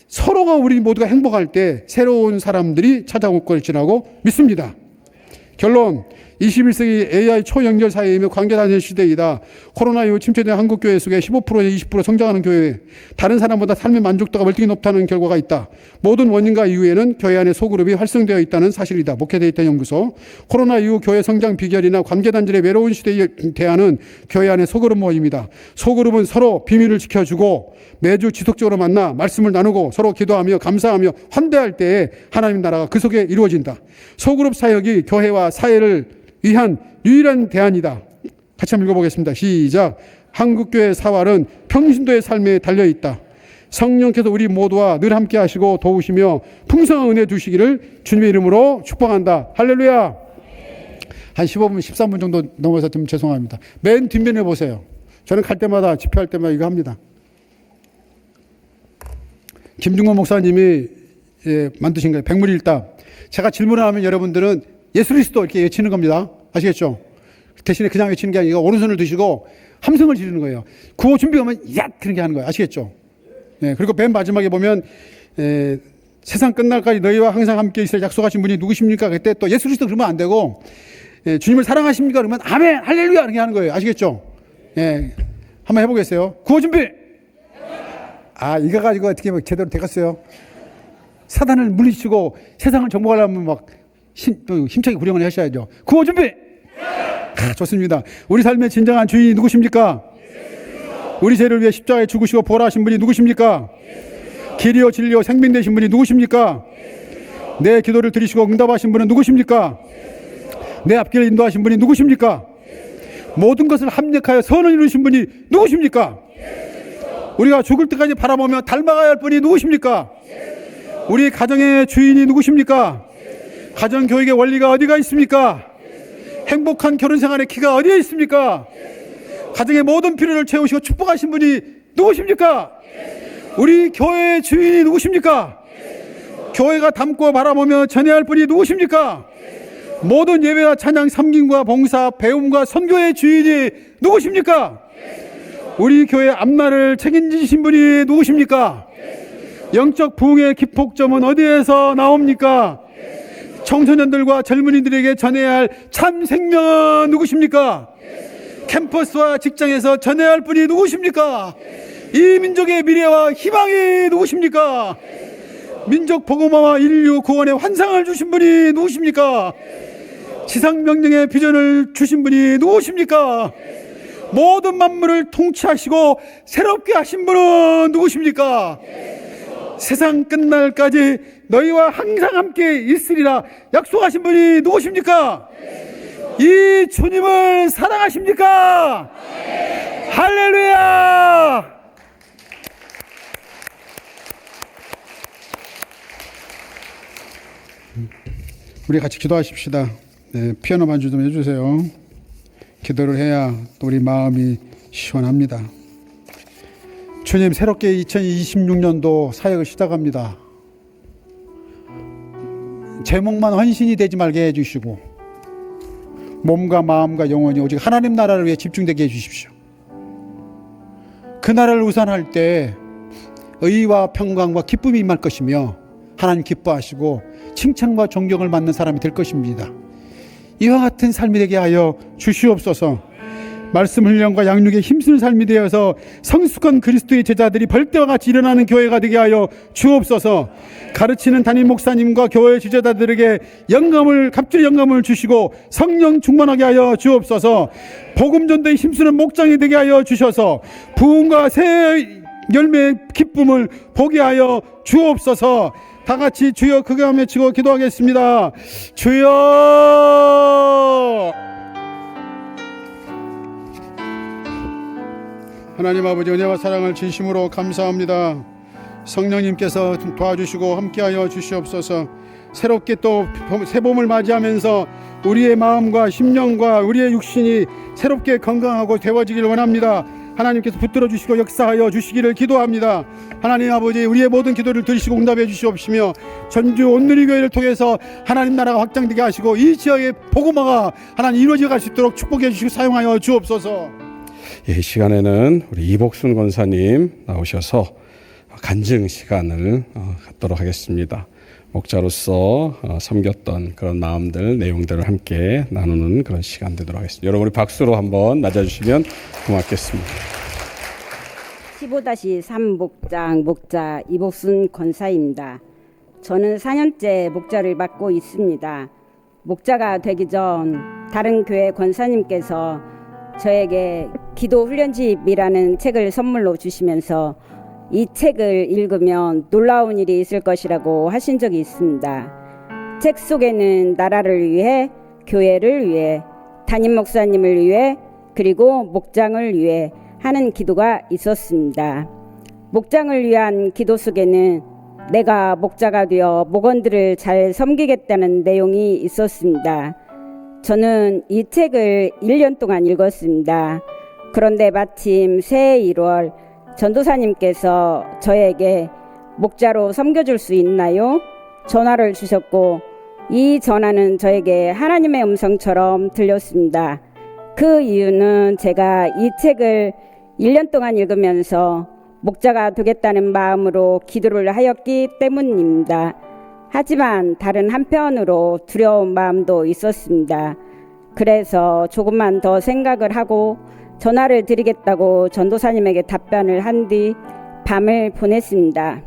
서로가 우리 모두가 행복할 때 새로운 사람들이 찾아올 것이라고 믿습니다. 결론. 21세기 AI 초연결 사회이며 관계단일 시대이다. 코로나 이후 침체된 한국교회 속에 15%에서 20% 성장하는 교회, 다른 사람보다 삶의 만족도가 월등히 높다는 결과가 있다. 모든 원인과 이유에는 교회 안에 소그룹이 활성되어 있다는 사실이다. 목회데이터 연구소. 코로나 이후 교회 성장 비결이나 관계단절의 외로운 시대에 대하는 교회 안의 소그룹 모임이다. 소그룹은 서로 비밀을 지켜주고 매주 지속적으로 만나 말씀을 나누고 서로 기도하며 감사하며 환대할 때에 하나님 나라가 그 속에 이루어진다. 소그룹 사역이 교회와 사회를 위한 유일한 대안이다. 같이 한번 읽어보겠습니다. 시작. 한국교회 사활은 평신도의 삶에 달려있다. 성령께서 우리 모두와 늘 함께 하시고 도우시며 풍성한 은혜 주시기를 주님의 이름으로 축복한다. 할렐루야. 한 15분, 13분 정도 넘어서 좀 죄송합니다. 맨 뒷면에 보세요. 저는 갈 때마다 집회할 때마다 이거 합니다. 김중건 목사님이 만드신 거예요. 백물일답. 제가 질문을 하면 여러분들은 예수 그리스도 이렇게 외치는 겁니다. 아시겠죠? 대신에 그냥 외치는 게 아니라 오른손을 드시고 함성을 지르는 거예요. 구호 준비하면 야! 그런 게 하는 거예요. 아시겠죠? 네, 그리고 맨 마지막에 보면 세상 끝날까지 너희와 항상 함께 있을 약속하신 분이 누구십니까? 그때 또 예수 그리스도 그러면 안 되고, 예, 주님을 사랑하십니까? 그러면 아멘, 할렐루야 이렇게 하는 거예요. 아시겠죠? 예, 한번 해보겠어요. 구호 준비. 이거 가지고 어떻게 제대로 되겠어요? 사단을 물리치고 세상을 정복하려면 막 힘차게 구령을 하셔야죠. 구호 준비. 좋습니다. 우리 삶의 진정한 주인이 누구십니까? 우리 죄를 위해 십자가에 죽으시고 보라하신 분이 누구십니까? 길이요 진리요 생명 되신 분이 누구십니까? 내 기도를 들으시고 응답하신 분은 누구십니까? 내 앞길을 인도하신 분이 누구십니까? 모든 것을 합력하여 선을 이루신 분이 누구십니까? 우리가 죽을 때까지 바라보며 닮아가야 할 분이 누구십니까? 우리 가정의 주인이 누구십니까? 가정교육의 원리가 어디가 있습니까? 행복한 결혼생활의 키가 어디에 있습니까? 가정의 모든 필요를 채우시고 축복하신 분이 누구십니까? 우리 교회의 주인이 누구십니까? 교회가 닮고 바라보며 전해야 할 분이 누구십니까? 모든 예배와 찬양, 섬김과 봉사, 배움과 선교의 주인이 누구십니까? 우리 교회 앞날을 책임지신 분이 누구십니까? 영적 부흥의 기폭점은 어디에서 나옵니까? 청소년들과 젊은이들에게 전해야 할 참 생명은 누구십니까? 캠퍼스와 직장에서 전해야 할 분이 누구십니까? 이 민족의 미래와 희망이 누구십니까? 민족 복음화와 인류 구원의 환상을 주신 분이 누구십니까? 지상 명령의 비전을 주신 분이 누구십니까? 모든 만물을 통치하시고 새롭게 하신 분은 누구십니까? 세상 끝날까지 너희와 항상 함께 있으리라 약속하신 분이 누구십니까? 이 주님을 사랑하십니까? 할렐루야! 우리 같이 기도하십시다. 네, 피아노 반주 좀 해주세요. 기도를 해야 또 우리 마음이 시원합니다. 주님, 새롭게 2026년도 사역을 시작합니다. 제목만 헌신이 되지 말게 해주시고 몸과 마음과 영혼이 오직 하나님 나라를 위해 집중되게 해주십시오. 그 나라를 우선할 때 의와 평강과 기쁨이 임할 것이며 하나님 기뻐하시고 칭찬과 존경을 받는 사람이 될 것입니다. 이와 같은 삶이 되게 하여 주시옵소서. 말씀 훈련과 양육에 힘쓰는 삶이 되어서 성숙한 그리스도의 제자들이 벌떼와 같이 일어나는 교회가 되게 하여 주옵소서. 가르치는 담임 목사님과 교회 지도자들에게 갑절의 영감을 주시고 성령 충만하게 하여 주옵소서. 복음 전도에 힘쓰는 목장이 되게 하여 주셔서 부흥과 새 열매의 기쁨을 보게 하여 주옵소서. 다 같이 주여 크게 외치고 기도하겠습니다. 주여! 하나님 아버지, 은혜와 사랑을 진심으로 감사합니다. 성령님께서 도와주시고 함께하여 주시옵소서. 새롭게 또 새봄을 맞이하면서 우리의 마음과 심령과 우리의 육신이 새롭게 건강하고 되어지기를 원합니다. 하나님께서 붙들어 주시고 역사하여 주시기를 기도합니다. 하나님 아버지, 우리의 모든 기도를 들으시고 응답해 주시옵시며 전주 온누리교회를 통해서 하나님 나라가 확장되게 하시고 이 지역의 복음화가 하나님 이루어져 갈 수 있도록 축복해 주시고 사용하여 주옵소서. 이 시간에는 우리 이복순 권사님 나오셔서 간증 시간을 갖도록 하겠습니다. 목자로서 섬겼던 그런 마음들, 내용들을 함께 나누는 그런 시간 되도록 하겠습니다. 여러분, 우리 박수로 한번 맞아주시면 고맙겠습니다. 15-3 목장 목자 이복순 권사입니다. 저는 4년째 목자를 맡고 있습니다. 목자가 되기 전 다른 교회 권사님께서 저에게 기도 훈련집이라는 책을 선물로 주시면서 이 책을 읽으면 놀라운 일이 있을 것이라고 하신 적이 있습니다. 책 속에는 나라를 위해, 교회를 위해, 담임 목사님을 위해, 그리고 목장을 위해 하는 기도가 있었습니다. 목장을 위한 기도 속에는 내가 목자가 되어 목원들을 잘 섬기겠다는 내용이 있었습니다. 저는 이 책을 1년 동안 읽었습니다. 그런데 마침 새해 1월 전도사님께서 저에게 목자로 섬겨줄 수 있나요? 전화를 주셨고 이 전화는 저에게 하나님의 음성처럼 들렸습니다. 그 이유는 제가 이 책을 1년 동안 읽으면서 목자가 되겠다는 마음으로 기도를 하였기 때문입니다. 하지만 다른 한편으로 두려운 마음도 있었습니다. 그래서 조금만 더 생각을 하고 전화를 드리겠다고 전도사님에게 답변을 한 뒤 밤을 보냈습니다.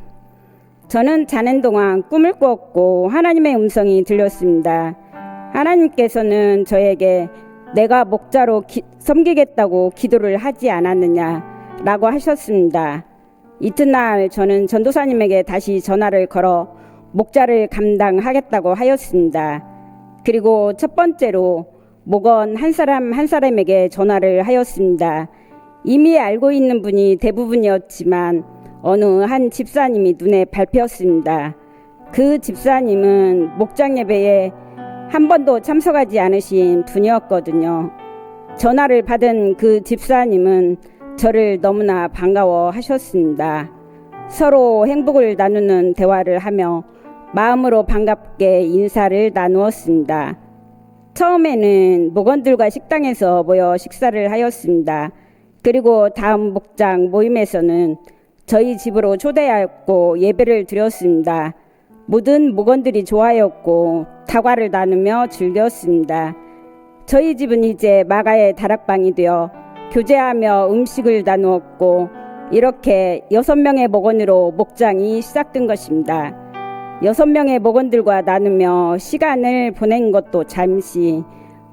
저는 자는 동안 꿈을 꾸었고 하나님의 음성이 들렸습니다. 하나님께서는 저에게 내가 목자로 섬기겠다고 기도를 하지 않았느냐라고 하셨습니다. 이튿날 저는 전도사님에게 다시 전화를 걸어 목자를 감당하겠다고 하였습니다. 그리고 첫 번째로 목원 한 사람 한 사람에게 전화를 하였습니다. 이미 알고 있는 분이 대부분이었지만 어느 한 집사님이 눈에 밟혔습니다. 그 집사님은 목장 예배에 한 번도 참석하지 않으신 분이었거든요. 전화를 받은 그 집사님은 저를 너무나 반가워하셨습니다. 서로 행복을 나누는 대화를 하며 마음으로 반갑게 인사를 나누었습니다. 처음에는 목원들과 식당에서 모여 식사를 하였습니다. 그리고 다음 목장 모임에서는 저희 집으로 초대하였고 예배를 드렸습니다. 모든 목원들이 좋아했고 다과를 나누며 즐겼습니다. 저희 집은 이제 마가의 다락방이 되어 교제하며 음식을 나누었고 이렇게 6명의 목원으로 목장이 시작된 것입니다. 6명의 목원들과 나누며 시간을 보낸 것도 잠시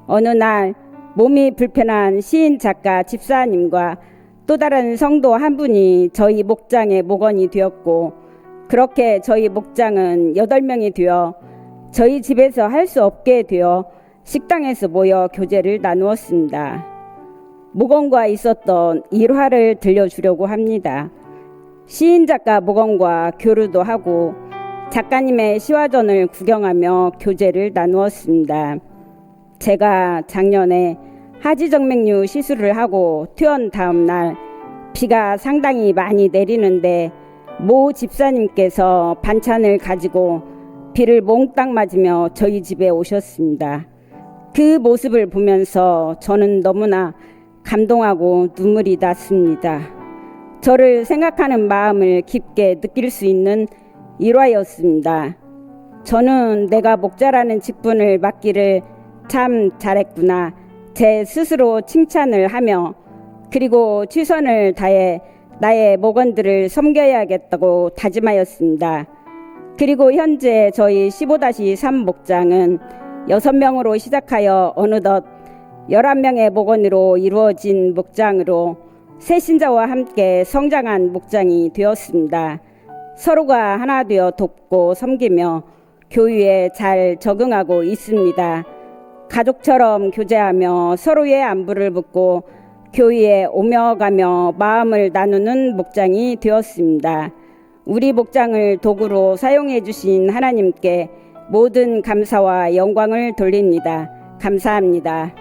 어느 날 몸이 불편한 시인 작가 집사님과 또 다른 성도 한 분이 저희 목장의 목원이 되었고 그렇게 저희 목장은 8명이 되어 저희 집에서 할 수 없게 되어 식당에서 모여 교제를 나누었습니다. 목원과 있었던 일화를 들려주려고 합니다. 시인 작가 목원과 교류도 하고 작가님의 시화전을 구경하며 교제를 나누었습니다. 제가 작년에 하지정맥류 시술을 하고 퇴원 다음 날 비가 상당히 많이 내리는데 모 집사님께서 반찬을 가지고 비를 몽땅 맞으며 저희 집에 오셨습니다. 그 모습을 보면서 저는 너무나 감동하고 눈물이 났습니다. 저를 생각하는 마음을 깊게 느낄 수 있는 일화였습니다. 저는 내가 목자라는 직분을 맡기를 참 잘했구나. 제 스스로 칭찬을 하며 그리고 최선을 다해 나의 목원들을 섬겨야겠다고 다짐하였습니다. 그리고 현재 저희 15-3 목장은 6명으로 시작하여 어느덧 11명의 목원으로 이루어진 목장으로 새 신자와 함께 성장한 목장이 되었습니다. 서로가 하나 되어 돕고 섬기며 교회에 잘 적응하고 있습니다. 가족처럼 교제하며 서로의 안부를 묻고 교회에 오며 가며 마음을 나누는 목장이 되었습니다. 우리 목장을 도구로 사용해 주신 하나님께 모든 감사와 영광을 돌립니다. 감사합니다.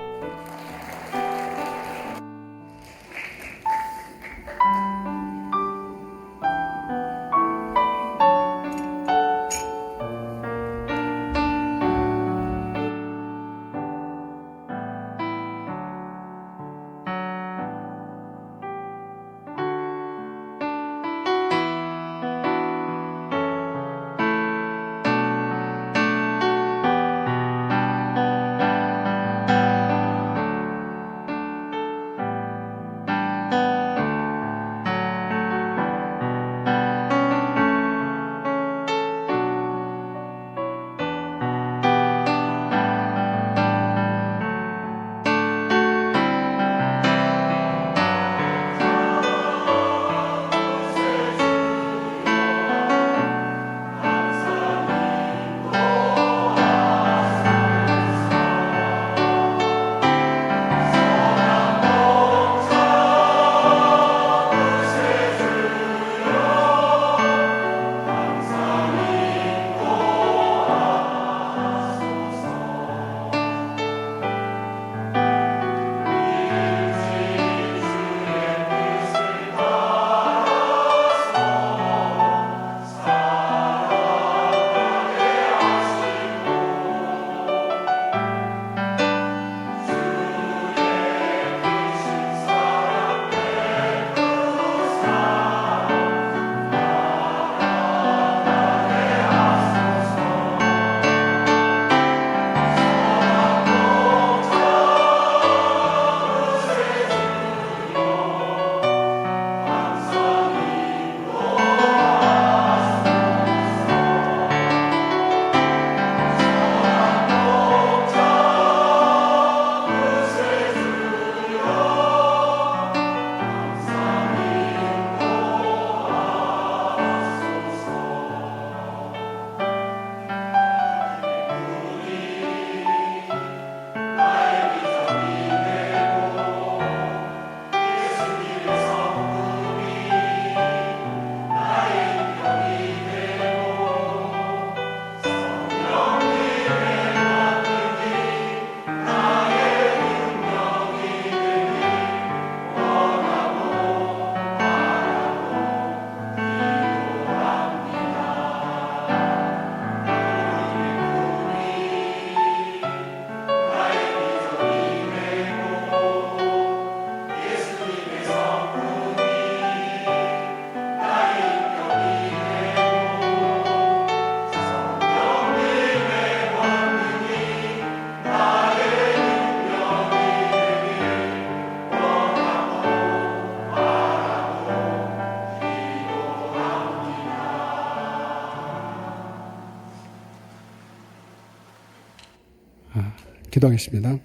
기도하겠습니다.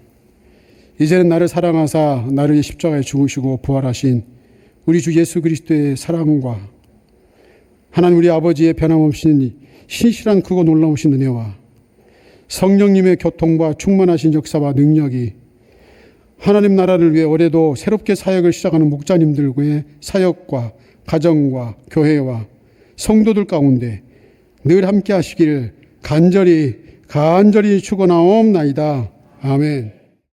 이제는 나를 사랑하사 나를 십자가에 죽으시고 부활하신 우리 주 예수 그리스도의 사랑과 하나님 우리 아버지의 변함없인 신실한 크고 놀라우신 은혜와 성령님의 교통과 충만하신 역사와 능력이 하나님 나라를 위해 올해도 새롭게 사역을 시작하는 목자님들과의 사역과 가정과 교회와 성도들 가운데 늘 함께 하시기를 간절히 축원하옵나이다. 아멘.